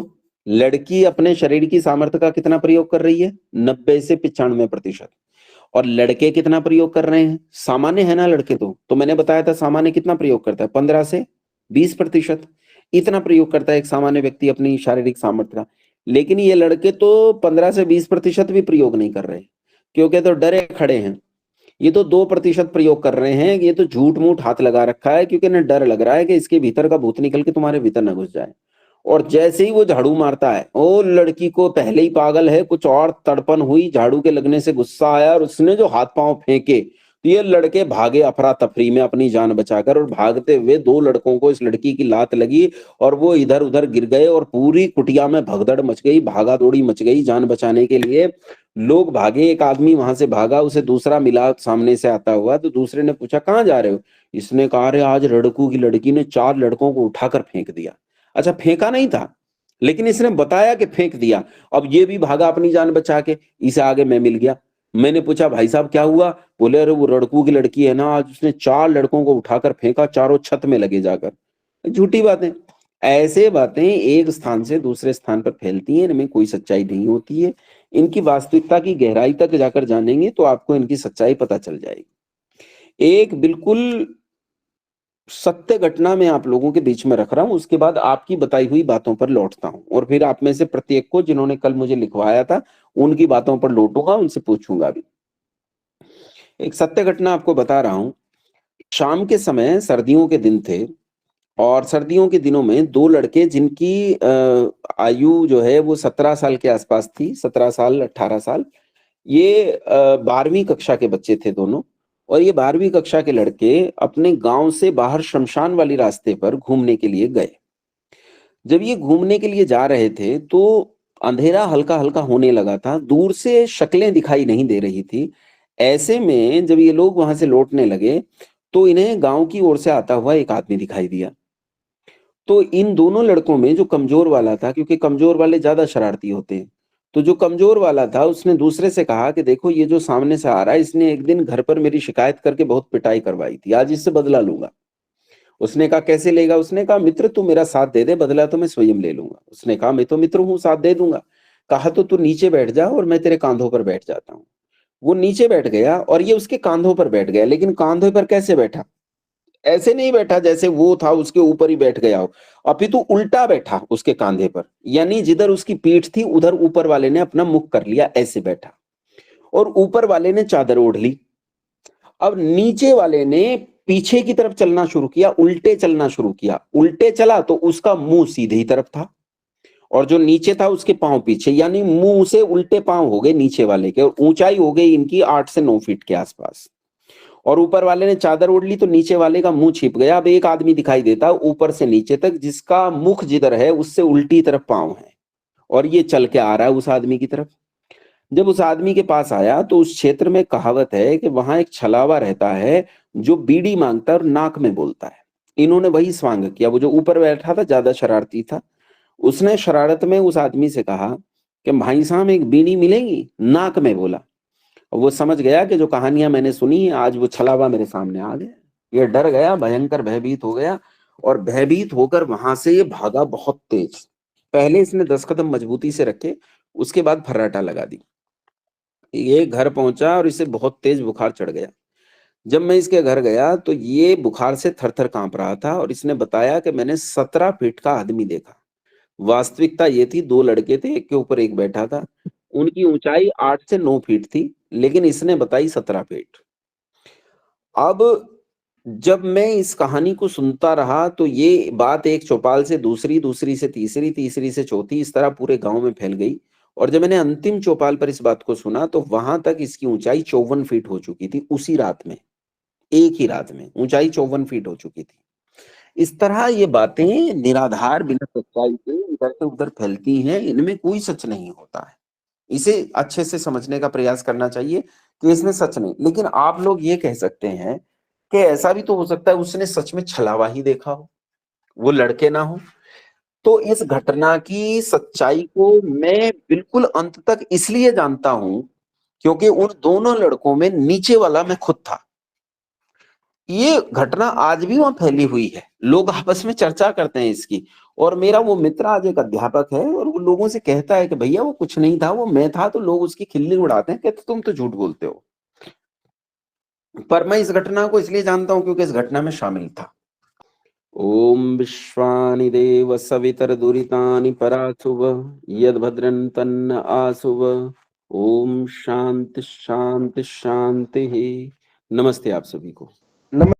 लड़की अपने शरीर की सामर्थ्य का कितना प्रयोग कर रही है? 90 से 95%। और लड़के कितना प्रयोग कर रहे हैं? सामान्य है ना लड़के तो मैंने बताया था सामान्य कितना प्रयोग करता है? 15 से 20%। इतना प्रयोग करता है एक सामान्य व्यक्ति अपनी शारीरिक सामर्थ्य का। लेकिन ये लड़के तो 15 से 20% भी प्रयोग नहीं कर रहे, क्योंकि तो डरे खड़े हैं। ये तो 2% प्रयोग कर रहे हैं, ये तो झूठ-मूठ हाथ लगा रखा है, क्योंकि इन्हें डर लग रहा है कि इसके भीतर का भूत निकल के तुम्हारे भीतर ना घुस जाए। और जैसे ही वो झाड़ू मारता है, ओ लड़की को पहले ही पागल है, कुछ और तड़पन हुई, झाड़ू के लगने से गुस्सा आया और उसने जो हाथ-पाँव फेंके, तो ये लड़के भागे अफरा-तफरी में अपनी जान बचाकर, और भागते हुए 2 लड़कों को इस लड़की की लात लगी और वो इधर-उधर गिर गए और पूरी कुटिया में भगदड़ मच गई, भागा-दौड़ी मच गई जान बचाने के लिए। लोग भागे, एक आदमी वहां से भागा, उसे दूसरा मिला सामने से आता हुआ, तो दूसरे ने पूछा कहाँ जा रहे हो? इसने कहा अरे आज लड़कू की लड़की ने 4 लड़कों को उठाकर फेंक दिया। अच्छा फेंका नहीं था, लेकिन इसने बताया कि फेंक दिया। अब ये भी भागा अपनी जान बचा के, इसे आगे मैं मिल गया। मैंने पूछा भाई साहब क्या हुआ? बोले अरे वो लड़कू की लड़की है ना, आज उसने 4 लड़कों को उठाकर फेंका, चारों छत में लगे जाकर। झूठी बातें। ऐसे बातें एक स्थान से दूसरे स्थान पर फैलती हैं, इनमें कोई सच्चाई नहीं होती है। इनकी वास्तविकता की गहराई तक जाकर जानेंगे तो आपको इनकी सच्चाई पता चल जाएगी। एक बिल्कुल सत्य घटना मैं आप लोगों के बीच में रख रहा हूँ, उसके बाद आपकी बताई हुई बातों पर लौटता हूँ और फिर आप में से प्रत्येक को जिन्होंने कल मुझे लिखवाया था, उनकी बातों पर लौटूँगा, उनसे पूछूँगा भी। एक सत्य घटना आपको बता रहा हूँ। शाम के समय सर्दियों के दिन थे और सर्दियों के दिनों में 2 लड़के जिनकी आयु जो है वो 17 साल के आसपास थी, 17 साल, 18 साल। ये 12वीं कक्षा के बच्चे थे दोनों, और ये 12वीं कक्षा के लड़के अपने गाँव से बाहर श्मशान वाली रास्ते पर घूमने के लिए गए। जब ये घूमने के लिए जा रहे थे, तो अंधेरा हल्का-हल्का होने लगा था, दूर से शक्लें दिखाई नहीं दे रही थी। ऐसे में जब ये लोग वहाँ से लौटने लगे, तो इन्हें गाँव की ओर से आता हुआ एक आदमी दिखाई दिया। तो इन दोनों लड़कों में जो कमज़ोर वाला था, क्योंकि कमज़ोर वाले ज़्यादा शरारती होते हैं, तो जो कमज़ोर वाला था उसने दूसरे से कहा कि देखो ये जो सामने से आ रहा है, इसने एक दिन घर पर मेरी शिकायत करके बहुत पिटाई करवाई थी, आज इससे बदला लूँगा। उसने कहा कैसे लेगा? उसने कहा मित्र तू मेरा साथ दे दे, बदला तो मैं स्वयं ले लूँगा। उसने कहा मैं तो मित्र हूँ, साथ दे दूँगा। कहा तो तू नीचे बैठ जा और मैं तेरे काँधों पर बैठ जाता हूँ। वो नीचे बैठ गया और ये उसके काँधों पर बैठ गया, लेकिन काँधों पर कैसे बैठा? ऐसे नहीं बैठा जैसे वो था उसके ऊपर ही बैठ गया हो, अपितु उल्टा बैठा उसके कांधे पर, यानी जिधर उसकी पीठ थी उधर ऊपर वाले ने अपना मुख कर लिया, ऐसे बैठा और ऊपर वाले ने चादर ओढ़ ली। अब नीचे वाले ने पीछे की तरफ चलना शुरू किया, उल्टे चलना शुरू किया। उल्टे चला तो उसका मुंह सीधे ही तरफ था और जो नीचे था उसके पांव पीछे, यानी मुंह से उल्टे पांव हो गए नीचे वाले के, और ऊंचाई हो गई इनकी 8 से 9 फीट के आसपास। और ऊपर वाले ने चादर ओढ़ ली तो नीचे वाले का मुंह छिप गया। अब एक आदमी दिखाई देता ऊपर से नीचे तक, जिसका मुख जिधर है उससे उल्टी तरफ पांव है, और ये चल के आ रहा है उस आदमी की तरफ। जब उस आदमी के पास आया तो उस क्षेत्र में कहावत है कि वहां एक छलावा रहता है जो बीड़ी मांगता है और नाक में बोलता है। इन्होंने वही स्वांग किया। वो जो ऊपर बैठा था ज्यादा शरारती था, उसने शरारत में उस आदमी से कहा कि भाई साहब एक बीड़ी मिलेगी? नाक में बोला। और वो समझ गया कि जो कहानियां मैंने सुनी है, आज वो छलावा मेरे सामने आ गया। ये डर गया, भयंकर भयभीत हो गया और भयभीत होकर वहां से ये भागा बहुत तेज। पहले इसने 10 कदम मजबूती से रखे, उसके बाद फर्राटा लगा दी। ये घर पहुंचा और इसे बहुत तेज बुखार चढ़ गया। जब मैं इसके घर गया तो ये बुखार से थर-थर कांप रहा था और इसने बताया कि मैंने 17 फीट का आदमी देखा। वास्तविकता ये थी, 2 लड़के थे, एक के ऊपर एक बैठा था। उनकी ऊंचाई 8 से 9 फीट थी, लेकिन इसने बताई 17 फीट। अब जब मैं इस कहानी को सुनता रहा तो ये बात एक चौपाल से दूसरी, दूसरी से तीसरी, तीसरी से चौथी, इस तरह पूरे गांव में फैल गई। और जब मैंने अंतिम चौपाल पर इस बात को सुना तो वहां तक इसकी ऊंचाई 54 फीट हो चुकी थी। उसी रात में, एक ही रात में ऊंचाई 54 फीट हो चुकी थी। इस तरह ये बातें निराधार बिना सच्चाई के इधर से उधर फैलती हैं, इनमें कोई सच नहीं होता है। इसे अच्छे से समझने का प्रयास करना चाहिए कि इसमें सच नहीं। लेकिन आप लोग ये कह सकते हैं कि ऐसा भी तो हो सकता है उसने सच में छलावा ही देखा हो, वो लड़के ना हो। तो इस घटना की सच्चाई को मैं बिल्कुल अंत तक इसलिए जानता हूं क्योंकि उन दोनों लड़कों में नीचे वाला मैं खुद था। ये घटना आज भी वहां फैली हुई है, लोग आपस में चर्चा करते हैं इसकी। और मेरा वो मित्र आज एक अध्यापक है और वो लोगों से कहता है कि भैया वो कुछ नहीं था, वो मैं था। तो लोग उसकी खिल्ली उड़ाते हैं, कहते तुम तो झूठ बोलते हो। पर मैं इस घटना को इसलिए जानता हूं क्योंकि इस घटना में शामिल था। ओम विश्वानि देव सवितर दुरितानि परासुव यद भद्रं तन्न आसुव। ओम शांति शांति शांति। नमस्ते आप सभी को।